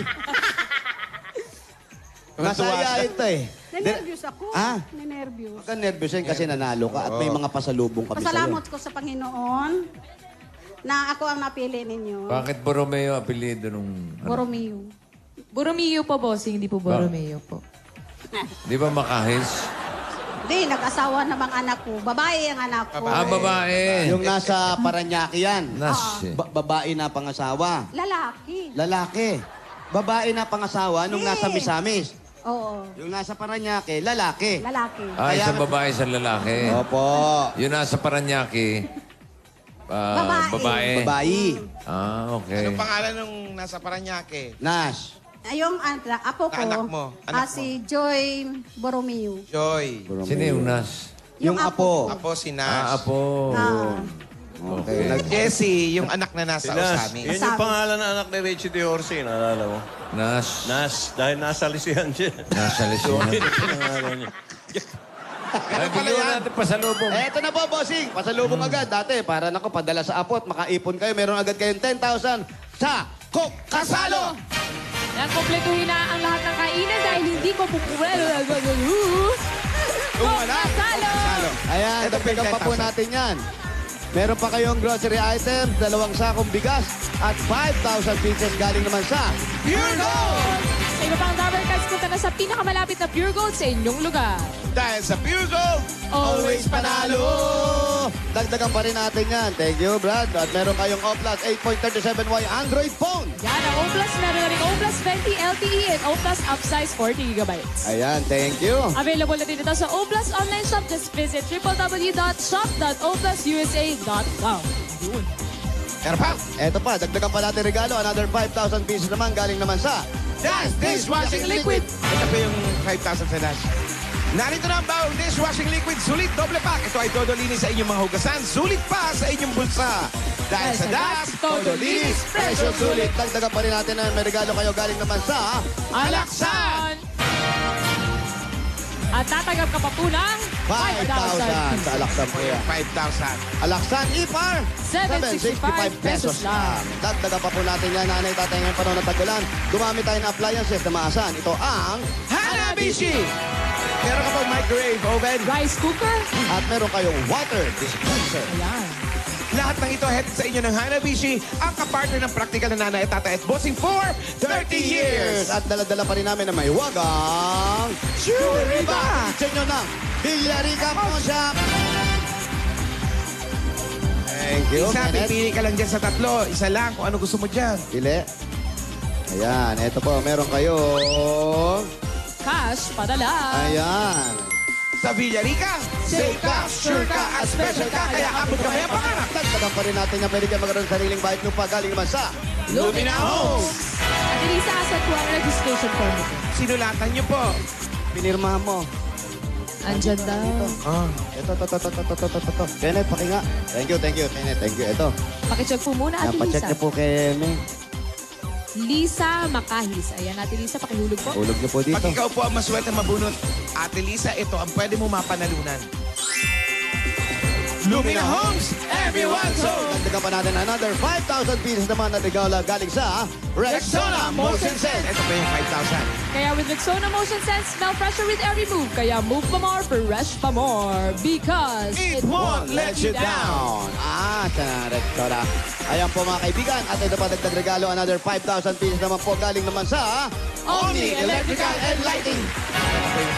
Masaya ito eh. Nanervyos ako. Ah? Nanervyos. Huwag kang nervousin kasi nanalo ka at may mga pasalubong kami sa'yo. Pasalamat ko sa Panginoon na ako ang napili ninyo. Bakit Borromeo apelido nung... Borromeo. Borromeo po, bossing. Hindi po Borromeo po. Di ba Makahis? Di, nag-asawa na bang anak ko. Babae ang anak ko. Babae. Yung nasa Paranaque yan. Nas. Babae na pangasawa. Lalaki. Lalaki. Babae na pangasawa nung nasa Misamis. Oo. Yung nasa Paranaque, lalaki. Lalaki. Isang babae, isang lalaki. Opo. Yung nasa Paranaque, babae. Babae. Okay. Anong pangalan nung nasa Paranaque? Nash. Yung apo ko, Anak mo. si Joy Borromeo. Joy. Sino yung Nas? Yung apo. Apo si Nas. Apo. Okay. Jessie, yung anak na nasa Nas. Osamis. Yun yung pangalan ng anak ni Richie De Orsi. Naalala mo? Nas. Nas. Dahil nasa lisihan siya. Nasa So, Lisinan. yun ang pangalan niya. Ay, bigyan natin pasalubong. Eto na po, bossing. Pasalubong agad. Dati, para nako, padala sa apot, makaipon kayo. Meron agad kayong 10,000 sa Cook Kasalo. Yan, kompletuhin na ang lahat ng kainan dahil hindi ko pupuwelo. Kasalo! Ayan, Ito, dagdagan pa po 10,000. natin yan. Meron pa kayong grocery items, 2 sakong bigas, at 5,000 pieces galing naman sa Pure Gold! Sino pang Dabber Cats punta na sa pinakamalapit na Pure Gold sa inyong lugar? Dahil sa Pure Gold, always panalo! Dagdagan pa rin natin yan. Thank you, Brad. At meron kayong Oplas 8.37Y Android phone. Yan, ang O+, meron na rin O+, 20 LTE and O+, upsize 40GB. Ayan, thank you. Available na din ito sa O+ online shop. Just visit www.shop.oplususa.com. Yun. Pero pa, Eto pa, dagdagan pa natin regalo. Another 5,000 pieces naman galing naman sa Dash Dishwashing Liquid. Ito po yung 5,000 sa Dash. Narito na ang bawang dishwashing liquid. Sulit, doble pack. Ito ay todo linis sa inyong mga hugasan. Sulit pa sa inyong bulsa. Dahil sa Dash, todo linis, presyo sulit. Dagdagan pa rin natin na may regalo kayo galing naman sa Alaksan! At tatagap ka pa po ng 5,000 sa Alaksan po yan. 5,000. Alaksan IPAR, 765 pesos lang. Dagdagan pa po natin yan, nanay, tatay, ngayong panahon ng tag-ulan. Gumamit tayo ng appliances na maasahan. Ito ang Hanabishi! Meron ka pang microwave oven. Rice cooker? at meron kayong water dispenser. Ayan. Lahat ng ito headed sa inyo ng Hanabishi, ang kapartner ng practical na nanay at tatay at bossing for 30 years. At dala-dala pa rin namin na may wagang Jewelry Box! Sa inyo ng Villarica Pawn Shop. Thank you, Isa, Kenneth. pipili ka lang dyan sa tatlo. Isa lang kung ano gusto mo dyan. Pili. Ayan, eto po, meron kayong... Cash, padala. Ayan. Sa Villarica, safe ka, sure ka, at special ka, kaya abot ka maya pangarap. Dagdagan pa rin natin na pwede kayo magkaroon ng sariling bayad lupa galing naman sa Lumina Homes! At Elisa, asan po ang registration form mo? Sinulatan niyo po. pinirmahan mo. Andyan daw. Ito. Kenneth, pakinga. Thank you, Kenneth. Thank you. Ito. Pakicheck po muna, Ate Napacheck Lisa. niyo po kay May. Lisa Makahis. Ayan, Ate Lisa, pakihulog po. Hulog niyo po dito. Pag ikaw po ang maswerte mabunot, Ate Lisa, ito ang pwede mo mapanalunan. Lumina Homes, everyone's home! Dagdagan pa natin another 5,000 pieces naman na regalo galing sa Rexona Motion Sense. Ito pa yung 5,000. Kaya with Rexona Motion Sense, smell fresher with every move. Kaya move pa more, fresh pa more. Because It won't let you down. Sa Rexona. Ayan po mga kaibigan. At ito pa dagdag regalo, another 5,000 pieces naman po galing naman sa Omni Electrical and Lighting. Ito pa yung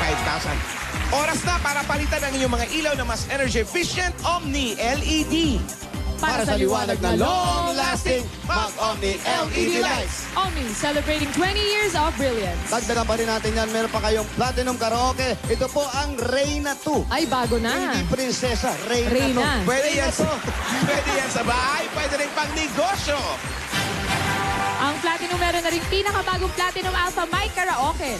5,000. Oras na para palitan ang inyong mga ilaw na mas energy efficient, Omni LED. Para sa liwanag na long-lasting, mag-Omni LED lights. Omni, celebrating 20 years of brilliance. Dagdagan pa rin natin yan. Meron pa kayong Platinum Karaoke. Ito po ang Reyna 2. Ay, bago na. Hindi prinsesa, Reyna, Reyna. 2. Pwede yan, Reyna 2. pwede yan sa bahay, pwede rin pang negosyo. Ang Platinum meron na rin pinakabagong Platinum Alpha Mic Karaoke.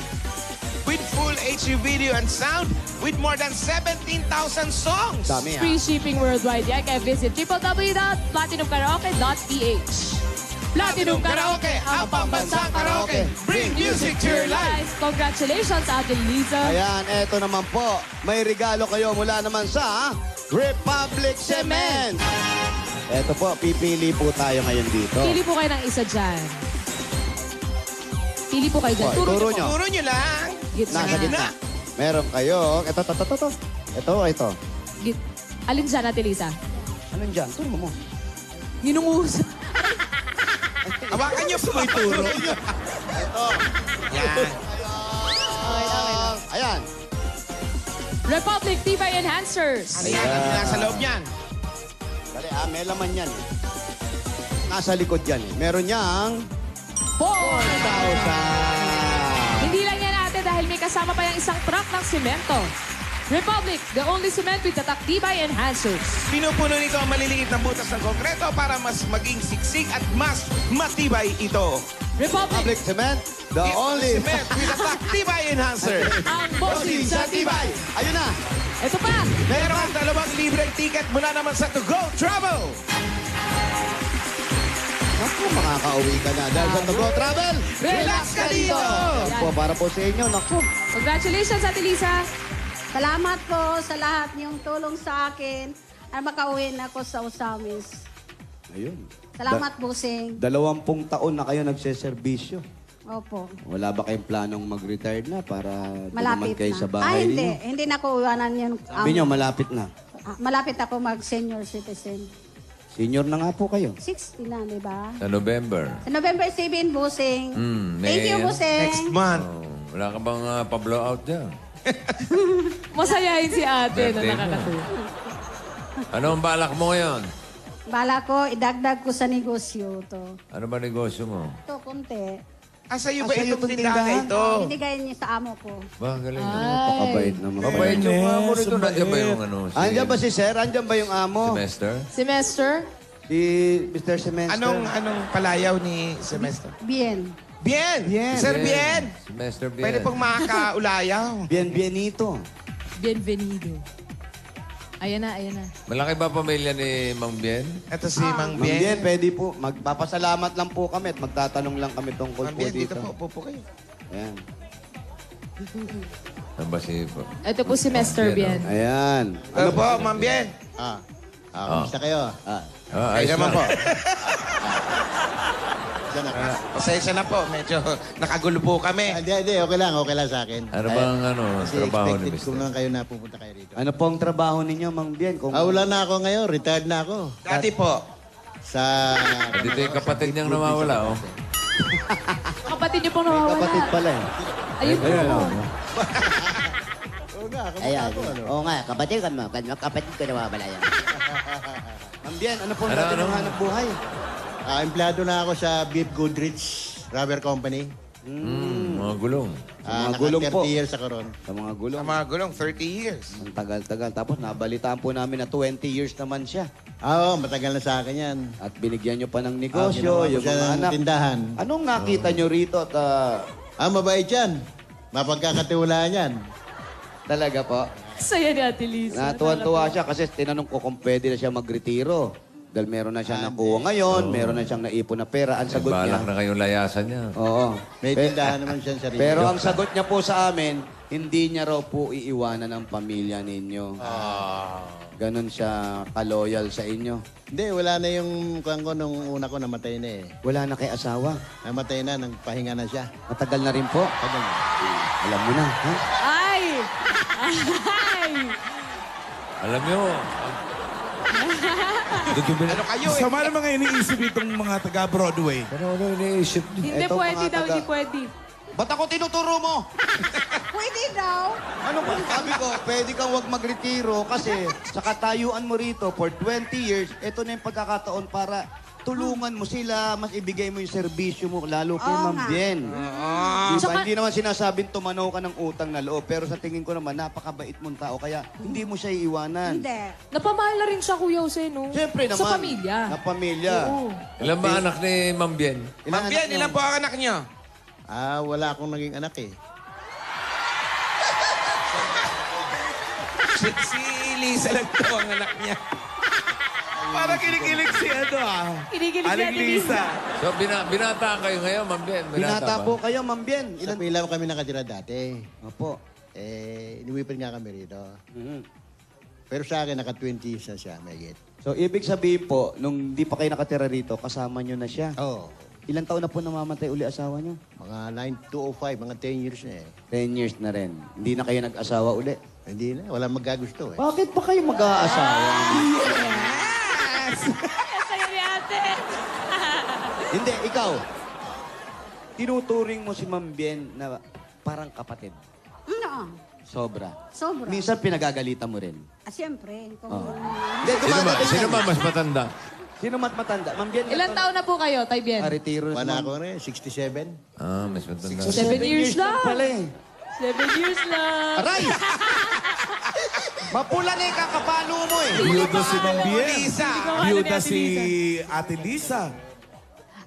With full HD video and sound, with more than 17,000 songs. Dami ha. Free shipping worldwide. Yan, kaya visit www.platinumkaraoke.ph. Platinum Karaoke, ang pambansang karaoke. Bring music to your life. Congratulations, Ate Lisa. Ayan, eto naman po. May regalo kayo mula naman sa Republic Cement. Eto po, pipili po tayo ngayon dito. Pili po kayo ng isa dyan. Pili po kayo dyan. Okay, turo Turo nyo. nyo. Turo nyo lang. Gitna. Nasa gitna. Meron kayo. Ito. Alin dyan, Ate Lisa? Anong dyan? Turo mo. Yunungus. Hawakan nyo po ituro. Yan. Ayan. Republic Tibay Enhancers. Ano yan? Ano nasa loob yan? Dali, may laman yan. Nasa likod yan. Meron niyang 4,000. Hindi lang yan, Ate, dahil may kasama pa yung isang truck ng semento. Republic, the only cement with tatak Tibay Enhancers. Pinupuno nito ang maliliit na butas ng konkreto para mas maging siksik at mas matibay ito. Republic, Public Cement, the only... Cement with a Tibay Enhancer. ang bossing sa Tibay. Ayun na. Ito pa, Meron ang dalawang libreng ticket mula naman sa To Go Travel. Naku, makakauwi ka na. Dahil sa To Go Travel, Relax ka dito. Yan po, para po sa inyo. Naku. congratulations, Ate Lisa. Salamat po sa lahat niyong tulong sa akin at makauwi na ako sa Usamis. Ayun. Salamat, Busing. 20 taon na kayo nagseserbisyo. Opo. Wala ba kayong planong mag-retire na para doon naman Malapit kayo na. sa bahay hindi. ninyo? Hindi na ko iwanan yun. Sabi nyo, malapit na. Malapit ako mag-senior citizen. Senior na nga po kayo. 60 na, di ba? Sa November. Sa November 7, Busing. Thank you, May- Busing. Next month. Oh, wala ka bang pa-blowout dyan? Masayahin si ate na Birthday mo. nakakatuwa. Ano ang balak mo ngayon? Bala ko, idagdag ko sa negosyo to. Ano ba negosyo mo? Ito, konti. Asa iyo ba Asa iyo itong itong tindahan na tindahan? ito? Binigay niya sa amo ko. Ba, galing. Napakabait naman. Mabait yung amo rito. Sumbait. Nandiyan ba yung ano? Andyan ba si Sir? Andyan ba yung amo? Semester? Semester? Si Mr. Semester. Anong palayaw ni Semester? Bien. Bien! Bien. Sir Bien! Semester bien. Pwede pong makakaulayaw. Bienvenido. Bienvenido. Ayan na, ayan na. Malaki ba pamilya ni Mang Bien? Ito si Mang Ma'am Bien, Bien. pwede po. Magpapasalamat lang po kami at magtatanong lang kami tungkol Mang po Bien, dito dito. po. Upo po kayo. Ayan. Ano ba si... Ito po si Mr. Bien. Ayan. Ano po, Mang Bien? Kamusta kayo? Ah, Ay ayos naman lang. po. Pasensya na po. Medyo nakagulo po kami. Hindi. Okay lang sa akin. Ano bang Kasi trabaho ni expected ko Mr.? naman kayo na pupunta kayo rito. Ano pong trabaho ninyo, Mang Bien? Kung... Wala na ako ngayon. Retired na ako. Dati po. Sa... Dito yung kapatid niyang nawawala, oh. Kapatid niyo pong May nawawala. kapatid pala eh. Ayun po. Oo nga, kamusta Ayan. ako? Ano? Oo nga, kapatid ka mo. Kapatid ko nawawala yan. Ma'am Bien, ano pong Ano, dati ano? ng hanap buhay? Empleyado na ako sa Beef Goodrich Rubber Company. Mga gulong. Mga gulong naka po. 30 years ako ron. Sa mga gulong. Sa mga gulong, 30 years. Ang tagal-tagal. Tapos nabalitaan po namin na 20 years naman siya. Oo, matagal na sa akin yan. At binigyan nyo pa ng Ginawa negosyo, ko yung siya mga ng anak. tindahan. Anong nakita nyo rito? At, Mabait yan. Mapagkakatiwalaan yan. talaga po. Saya ni Ate Lisa. Natuwan-tuwa siya kasi tinanong ko kung pwede na siya magretiro. Dahil meron na siyang nakuha ngayon, meron na siyang naipon na pera. Ang sagot Balak niya, na kayong layasan niya. oo. May tindahan naman siya sarili. Pero ang sagot niya po sa amin, hindi niya raw po iiwanan ng pamilya ninyo. Ganon siya kaloyal sa inyo. Hindi, wala na yung kuwan ko nung una ko namatay na eh. Wala na kay asawa. Namatay na, nagpahinga na siya. Matagal na rin po. Tagal na. Alam mo na, ha? Ay! Ay! Alam niyo, Ano kayo eh? Sama naman ngayon iniisip itong mga taga-Broadway. pero ano iniisip niyo? Hindi Eto, pwede mga daw, taga- hindi pwede. Ba't ako tinuturo mo? Pwede daw. Ano ba? Sabi ko, pwede kang wag magretiro kasi sa katayuan mo rito for 20 years, ito na yung pagkakataon para tulungan mo sila, mas ibigay mo yung serbisyo mo, lalo kay Oo Ma'am nga. Bien. Tsaka- Hindi naman sinasabing tumanaw ka ng utang na loob, pero sa tingin ko naman, napakabait mong tao, kaya hindi mo siya iiwanan. Hindi. Napamahal na rin siya, Kuya Jose, no? Siyempre naman. Sa pamilya. Sa pamilya. Oo. Ilan ba anak ni Mang Bien? Mang Bien, ilan po ang anak niyo? Wala akong naging anak eh. Si Lisa lang po ang anak niya. Para kinikilig si Kinikilig si Aling Ate Lisa. Lisa. So, binata kayo ngayon, Mang Bien? Binata ba? po kayo, Ma'am Bien. Sa Pilaw kami nakatira dati. Opo. Iniwipin nga kami rito. Mhm. Pero sa akin, naka-20 years na siya, may So, ibig sabihin po, nung di pa kayo nakatira rito, kasama nyo na siya. Oo. Ilang taon na po namamatay uli asawa nyo? Mga 9205, mga 10 years na eh. 10 years na rin. Hindi na kayo nag-asawa uli. Hindi na, wala magagusto eh. Bakit pa kayo mag-aasawa? Saya ni Ate. Hindi, ikaw. Tinuturing mo si Ma'am Bien na parang kapatid. No. Sobra. Sobra. Minsan pinagagalitan mo rin. Siyempre. Kung... Hindi, Sino ba mas matanda? Sino mas matanda? Ma'am Bien, Ilan taon na po kayo, Tay Bien? retiro na si Wala Ma'am. ako na eh, 67. Mas matanda. 7 years lang. Pala eh. 7 years lang. Aray! Mapula na yung kakapalo mo eh. Biyuda si Ma'am Bien. Lisa. Biyuda si Ate Lisa.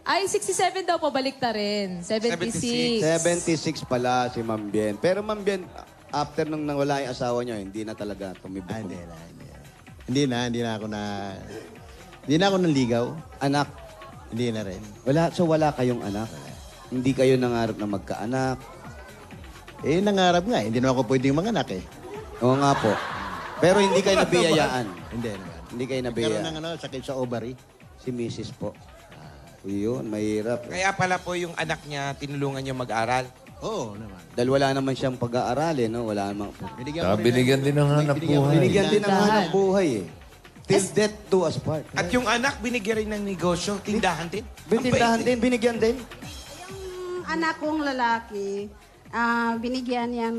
Ay, 67 daw po, balik ta rin. 76. 76 pala si Ma'am Bien. Pero Ma'am Bien, after nung nawala yung asawa niyo, hindi na talaga tumibok. Hindi na ako nanligaw. Anak, Hindi na rin. wala kayong anak. Hindi kayo nangarap na magkaanak. Nangarap nga, hindi na ako pwedeng manganak eh. Oo nga po. Pero hindi kayo nabiyayaan. Hindi naman. Hindi kayo Nagkaroon nabiyayaan. ng sakit sa ovary. Si Mrs. po. Yun, mahirap. Kaya pala po yung anak niya, tinulungan niyo mag-aral. Oo naman. Dahil wala naman siyang pag-aaralin, no? Wala namang... Binigyan ko rin Binigyan din ng hanap buhay. Binigyan din ng hanap buhay, eh. Till death do us part. At yung anak, binigyan rin ng negosyo, tindahan din. Bintindahan din, binigyan din. Yung anak kong lalaki, binigyan niyang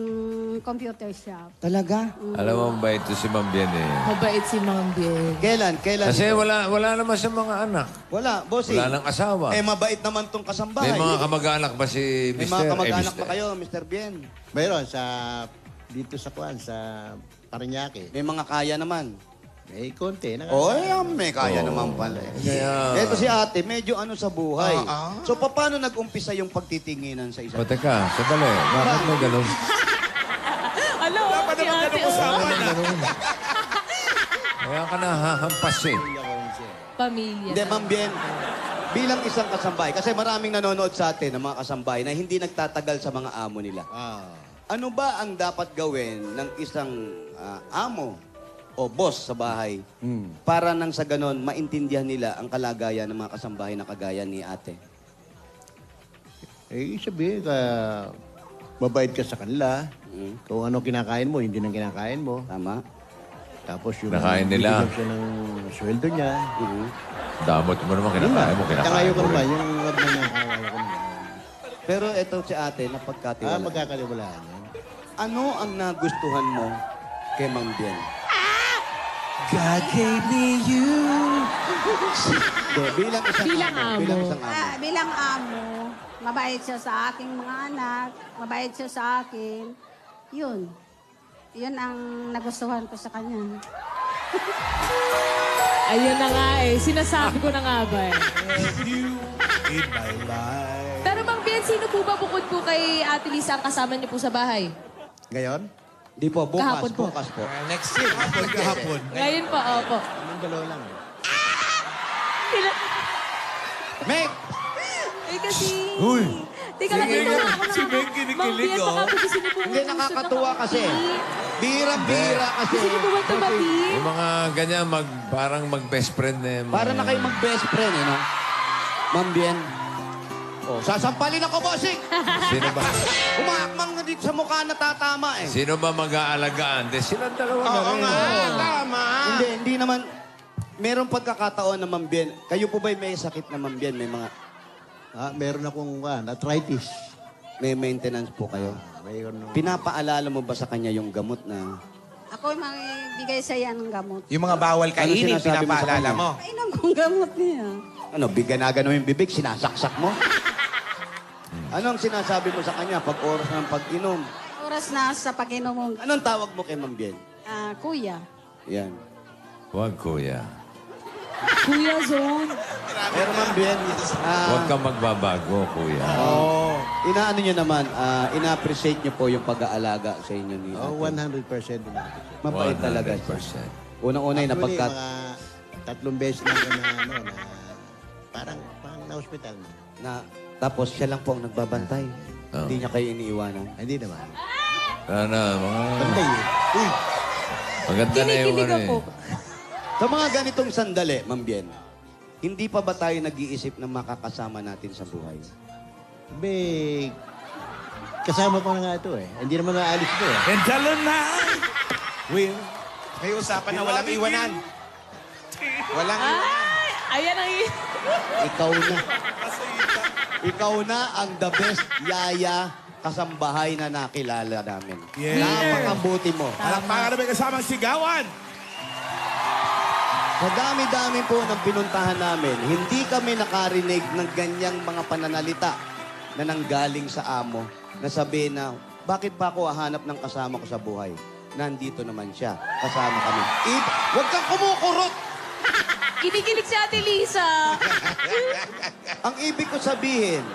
computer shop. Talaga? Alam mo, mabait to si Ma'am Bien eh. Mabait si Mang Biel. Kailan? Kasi wala naman sa mga anak. Wala, bossy. Wala nang asawa. Eh, mabait naman tong kasambahay. May mga kamag-anak ba si Mr. May mga kamag-anak Mister? ba kayo, Mr. Bien? Mayroon dito sa Kuan, sa Parañaque. May mga kaya naman. May konti. May kaya naman pala. Kaya... Ito si ate, medyo ano sa buhay. So, paano nag-umpisa yung pagtitinginan sa O isa't? teka, sandali. Bakit may ganun? Ano? Dapat naman ganun usapan na. Kaya ka nahahampas eh. Pamilya. Hindi, Ma'am Bien, bilang isang kasambahay, kasi maraming nanonood sa atin ng mga kasambahay na hindi nagtatagal sa mga amo nila. Ano ba ang dapat gawin ng isang amo o boss sa bahay para nang sa ganon maintindihan nila ang kalagayan ng mga kasambahay na kagaya ni ate? Eh, sabihin ka, mabait ka sa kanila. Kung ano kinakain mo, hindi nang kinakain mo. Tama? Tapos yung... Kinakain nila. bibigyan siya ng sweldo niya. Damot mo naman, kinakain mo, kinakain Tangayo ko mo. naman, yung wag na nakakayo ko naman. Pero ito si ate, napagkatiwala. Magkakaliwalaan yan. Ano ang nagustuhan mo kay Ma'am Bien? God gave me you. Bilang isang Bilang amo. amo. Bilang isang amo. Bilang amo, mabait siya sa aking mga anak, mabait siya sa akin. Yun. Yun ang nagustuhan ko sa kanya. Ayun na nga eh. Sinasabi ko na nga ba eh. You in my life. Pero Mang Biel, sino po ba bukod po kay Ate Lisa ang kasama niyo po sa bahay? Ngayon? Di po, bukas, Kahapon po. bukas po. Next year. Kahapon. Ngayon po, opo. Yung dalawa lang. Meg! Eh kasi... Uy! Teka lang, Sige, ito na ako si na. Meg kinikilig, Mang Biel, oh. baka po gusto niyo po Hindi, nakakatuwa kasi. Bira-bira kasi. Gusto niyo po ba tumabi? Yung mga ganyan, parang mag-best friend eh. Para na kayo mag-best friend, eh, no? Ma'am Bien. Oh, sasampalin ako, bossing! Sino ba? Umaakmang na dito sa mukha na tatama, eh. Sino ba mag-aalagaan? De, sila dalawa na Oo rin. nga, tama. Hindi naman. Merong pagkakataon na Ma'am Bien. Kayo po ba'y may sakit na Ma'am Bien? May mga, Meron akong arthritis. may maintenance po kayo? Mayroon nung... Pinapaalala mo ba sa kanya yung gamot na... Ako yung magbigay sa yan ng gamot. Yung mga bawal kainin, sinasabi mo sa pinapaalala kanya? mo. Painom kong gamot niya. Ano, biganagan mo yung bibig, sinasaksak mo? Ano ang sinasabi mo sa kanya pag oras ng pag-inom? Oras na sa pag-inom mo. Anong tawag mo kay Ma'am Bien? Kuya. Yan. Huwag, kuya. Kuya Zone. Pero Ma'am Bien, Huwag kang magbabago, kuya. inaano nyo naman, ina-appreciate nyo po yung pag-aalaga sa inyo ni Oh, ate. 100% na. Mabait talaga siya. 100%. Unang-una yung Actually, napagkat... mga 3 beses lang ako na parang na-hospital na. Na, tapos siya lang po ang nagbabantay. Oh. Hindi niya kayo iniiwanan. Hindi naman. Sana, mga... Bantay eh. Uy! Maganda na yung Kinikilig ano ako. eh. Sa mga ganitong sandali, Ma'am Bien, hindi pa ba tayo nag-iisip na makakasama natin sa buhay? Be, kasama ko na nga ito eh. Hindi naman naalis ito eh. And tell her now. Will. May usapan na walang iwanan. Walang iwanan. Ay, ayan ang... Ikaw na. Ikaw na ang the best yaya kasambahay na nakilala namin. Yeah. Napakabuti mo. Palakpakan na may kasamang sigawan. Sa dami-dami po ng pinuntahan namin, hindi kami nakarinig ng ganyang mga pananalita na nanggaling sa amo na sabihin na, bakit ba ako hahanap ng kasama ko sa buhay? Nandito naman siya. Kasama kami. Huwag kang kumukurot! Kinikilig si Ate Lisa. Ang ibig ko sabihin,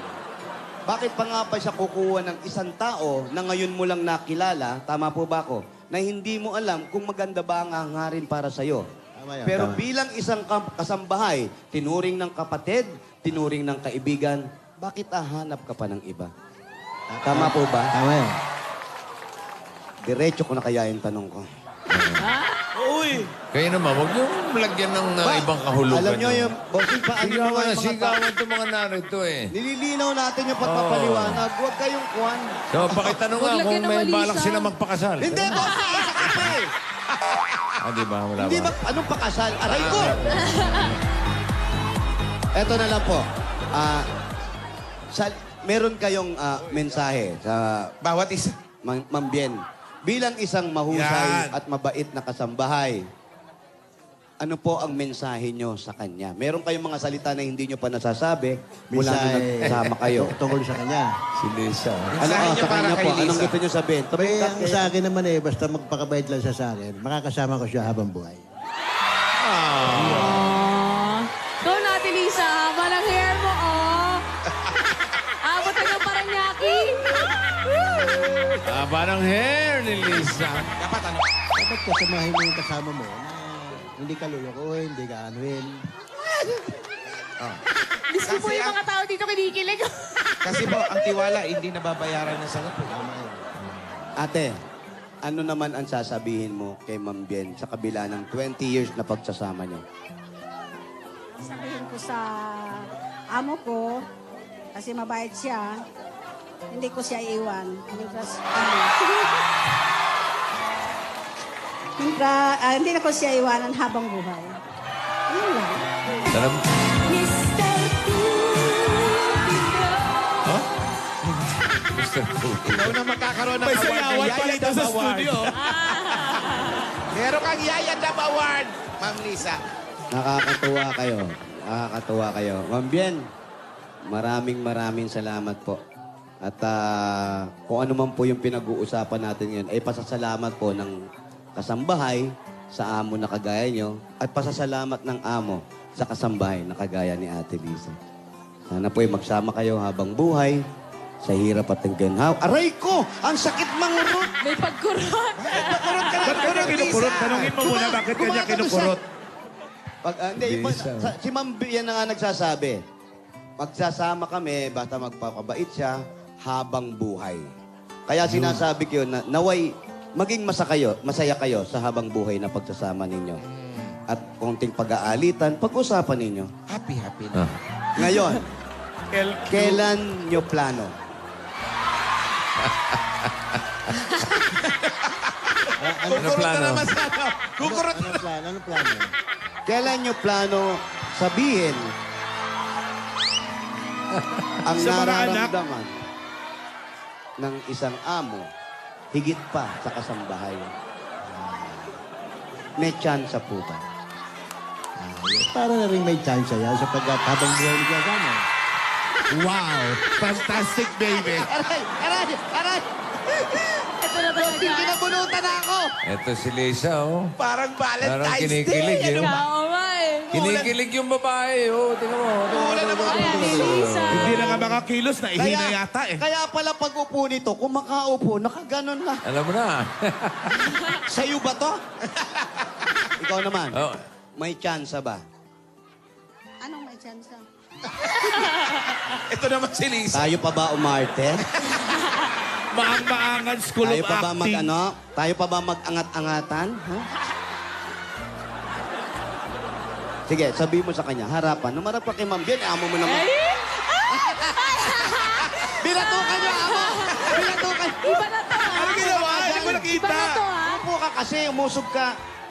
bakit pa nga pa siya kukuha ng isang tao na ngayon mo lang nakilala, tama po ba ako, na hindi mo alam kung maganda ba ang hangarin para sa'yo? Tama yan, Pero tama. bilang isang kasambahay, tinuring ng kapatid, tinuring ng kaibigan, bakit hahanap ka pa ng iba? Tama po ba? Tama yan. Diretso ko na kaya yung tanong ko. Uy. Kayo naman, huwag niyong lagyan ng ibang kahulugan. Alam nyo yung, bossing, paano Sigawan yung na, mga sigawan itong mga narito eh. Nililinaw natin yung pagpapaliwanag. Huwag kayong kwan. So, pakitanong nga Huwag kung lagyan ng may walisa. balak sila magpakasal. Hindi, bossing! Isa ka pa eh! Di ba? Wala Hindi ba? ba? Anong pakasal? Aray ko! Eto na lang po. Meron kayong mensahe sa Bawat isa. Ma'am Bien. Bilang isang mahusay Yan. at mabait na kasambahay, ano po ang mensahe nyo sa kanya? Meron kayong mga salita na hindi nyo pa nasasabi mula nung nagsama kayo. Tungkol sa kanya. Si Lisa. Ano Mensahe nyo sa para kanya kay po? Lisa. Anong gusto nyo sabihin? Pero ang sa akin naman basta magpakabait lang siya sa akin, makakasama ko siya habang buhay. Go natin, Lisa. Haba ng hair mo, oh. Abot ng Paranaque. Haba ng hair ni Lisa. Dapat ano? Dapat kasamahin mo yung kasama mo na hindi ka lulukuhin, hindi ka anuhin. Diyos ko po Kasi yung mga tao dito kinikilig. Kasi po, ang tiwala, hindi nababayaran ng sagot. Ate, ano naman ang sasabihin mo kay Ma'am Bien sa kabila ng 20 years na pagsasama niyo? Sabihin ko sa amo ko, kasi mabait siya, hindi ko siya iwan. Hindi na ko siya iwanan habang buhay. Yun lang. Alam, Mr. Cookie. Ikaw na magkakaroon ng May award na sayawan pa dito Yayadab sa Award. studio. Meron kang Yayadab Award, Ma'am Lisa. Nakakatuwa kayo. Nakakatuwa kayo. Ma'am Bien, maraming salamat po. At kung ano man po yung pinag-uusapan natin ngayon, ay pasasalamat po ng kasambahay sa amo na kagaya nyo at pasasalamat ng amo sa kasambahay na kagaya ni Ate Lisa. Sana po ay magsama kayo habang buhay sa hirap at ang ginhawa. Aray ko! Ang sakit mangurot! May pagkurot. Kurot ka Ba't kanya kinukurot? Tanungin mo muna bakit kanya kinukurot. Si Ma'am yan na nga nagsasabi. Magsasama kami, basta magpapabait siya habang buhay. Kaya sinasabi ko yun na naway maging masaya kayo sa habang buhay na pagsasama ninyo. At konting pag-aalitan, pag-usapan ninyo. Happy na. Ngayon, kailan nyo plano? Ano plano? Kukurot Ano plano? Ano plano? Kailan nyo plano sabihin ang Sa mga anak? nararamdaman ng isang amo higit pa sa kasambahay? May chance po ba? Para na rin may chance yan sapagkat habang buhay ni kasama. Wow! Fantastic, baby! Aray! Ito na talaga. Kinabunutan na ako! Ito si Lisa, oh. Parang Parang Valentine's kinikilig, Day. eh. Oo nga eh. Kinikilig yung babae, oh. Tingnan mo. Wala na mga Ayan, si Lisa. Hindi na nga mga kilos, naihina yata eh. Kaya pala pag upo nito, kung makaupo, nakaganon na. Alam mo na. Sa'yo ba to? Ikaw naman, Oh. may chance ba? Anong may chance? Ito naman si Lisa. Tayo pa ba umarte? Maang-maangan school Tayo of pa ba acting. Tayo pa ba mag-angat-angatan? Ha? Sige, sabi mo sa kanya, harapan. Numarap ka kay Ma'am Bien, amo mo naman. Bilatukan niyo, amo! Bilatukan! Iba na to, ha? Ano ginawa? Hindi ko Iba nakita. na to, ha? Upo ka kasi, umusog ka.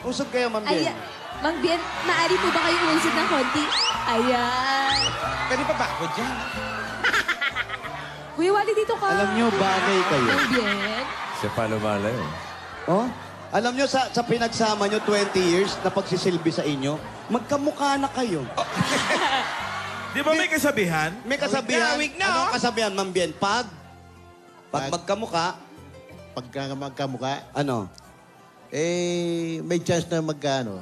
Usog kayo, Ma'am Bien. Ayan. Mang Bien, maaari po ba kayo umusod ng konti? Ayan. Pwede pa ba ako dyan? Kuya Wally, dito ka. Alam niyo, bagay kayo. Mang Bien. Siya pa lumalay, oh. Oh? Alam niyo, sa pinagsama niyo 20 years na pagsisilbi sa inyo, magkamukha na kayo. Di ba may kasabihan? May kasabihan. Awig na, Anong oh. kasabihan, Ma'am Bien? Pag magkamukha, Pagka magkamukha, ano? may chance na magkano.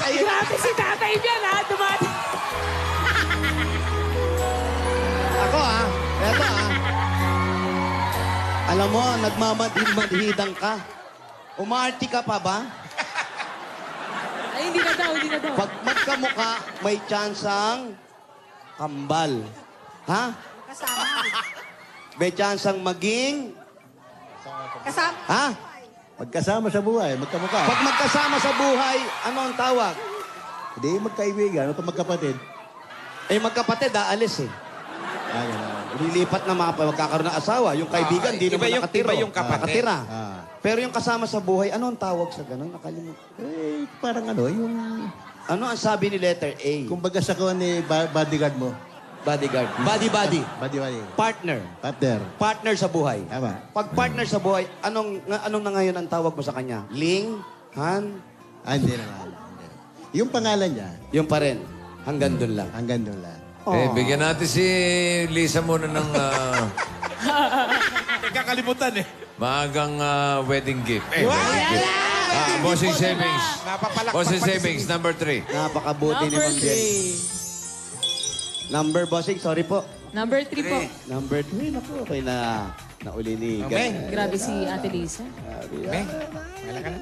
Ay, grabe si tatay niyan, ha? Dumati. Ako eto Alam mo, nagmamadhidang ka. Umaarti ka pa ba? Ay, hindi na daw. Pag magkamukha, may tsansang kambal. Ha? Kasama. May tsansang maging... Kasama. Ha? Pagkasama sa buhay, magkamukha. Pag magkasama sa buhay, ano ang tawag? Hindi magkaibigan, o magkapatid. Eh, magkapatid, aalis eh. Ganun. Lilipat na magkakaroon ng asawa. Yung kaibigan, di iba naman yung- nakatira. iba yung kapatid. Nakatira. Pero yung kasama sa buhay, ano ang tawag sa ganun? Nakalimutan. Eh, parang ano, yung... Ano ang sabi ni letter A? Kumbaga sa kuha ni bodyguard mo. Bodyguard. Body. Body. Partner. Partner. Partner sa buhay. Tama. Pag partner sa buhay, anong na ngayon ang tawag mo sa kanya? Ling? Han? Hindi naman. Hindi. Yung pangalan niya, Yung pa rin. Hanggang dun lang. hanggang doon lang. Bigyan natin si Lisa muna ng Kakalimutan eh. maagang wedding gift. Wedding gift. Bossing savings. Napapalakpak Bossing pati savings, number 3. Napakabuti ni Ma'am Jen. Number bossing, sorry po. Number 3 po. Number 3, naku, okay na. Nauli ni Grabe si Ate Lisa. Meng, wala ka na.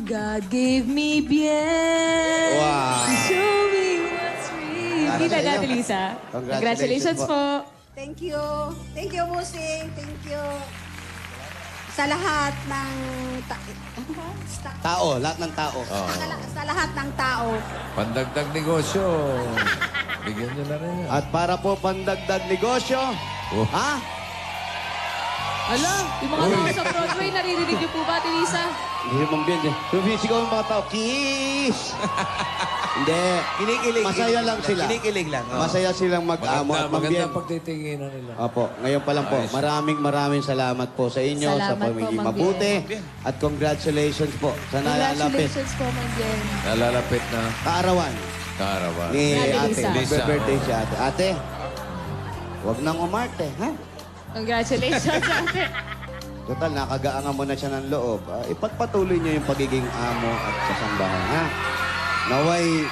God gave me bien. Wow. To show me what's real. Para Kita sa na, iyo. Ate Lisa. Congratulations Congratulations po. Thank you. Thank you, Busing. Thank you. Sa lahat ng... Tao, lahat ng tao. Sa lahat ng tao. Pandagdag negosyo. Bigyan nyo na rin yan. At para po pandagdag negosyo, Oh. ha? Hala, yung mga tao sa Broadway, naririnig niyo po ba, Ate Lisa? Hindi mong bien. Sumisigaw ang mga tao, kiss! Hindi. Kinikilig. Masaya lang sila. Kinikilig lang. oo. Masaya silang mag-amo at mambien. Maganda pagtitinginan nila. Opo, ngayon pa lang po. Ayos. Maraming salamat po sa inyo, sa Salamat po, pamilya Ma'am mabuti. At congratulations po sa nalalapit Congratulations po, Ma'am Jen. Nalalapit na kaarawan karawan. ni Ate ate. Lisa. Mag-birthday si ate. Ate, huwag nang umarte, ha? Congratulations, Ate. Total, nakagaangan mo na siya ng loob. Ipagpatuloy niyo yung pagiging amo at kasambahan, ha? Naway,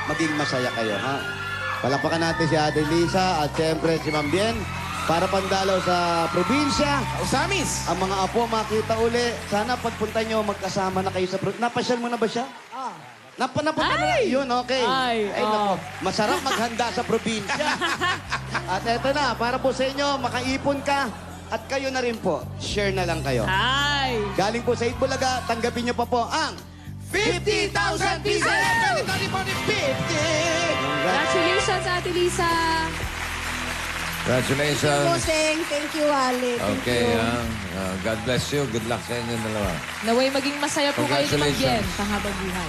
maging masaya kayo, ha? Palakpakan natin si Ate Lisa at siyempre si Ma'am Bien para pandalaw sa probinsya. Usamis! Ang mga apo makita uli. Sana pagpunta nyo, magkasama na kayo sa probinsya. Napasyal mo na ba siya? Napunta na. Yun, okay. Ay, nako. Masarap maghanda sa probinsya. At eto na, para po sa inyo, makaipon ka. At kayo na rin po, share na lang kayo. Ay! Galing po sa Itbulaga, tanggapin nyo pa po ang 50,000 pieces! 50! Congratulations, Ate Lisa. Congratulations. Busing, thank you, Ali. Thank Okay, you. God bless you. Good luck sa inyo dalawa. Naway maging masaya po kayo ni Ma'am Jen Congratulations. pahabang buhay.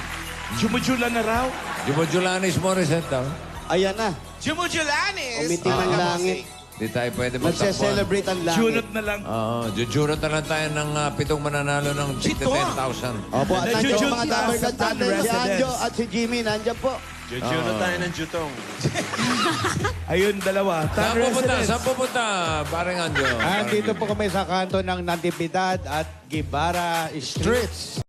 Jumujula na raw. Jumojulanis Morissette, daw. Ayan na, Jumujulanis! umitim ang langit. Di tayo pwede magtakbuhan. Magse-celebrate ang langit. Junot na lang. Oo, jujurot na lang tayo ng 7 mananalo ng 10,000. Opo, at nandiyan Jujut yung mga damer sa natin, Tan si Residence. Anjo at si Jimmy, nandiyan po. Jujuno tayo ng jutong. Ayun, dalawa. Saan pupunta? Saan pupunta? Parang Anjo. Andito po kami sa kanto ng Natividad at Guevara Streets.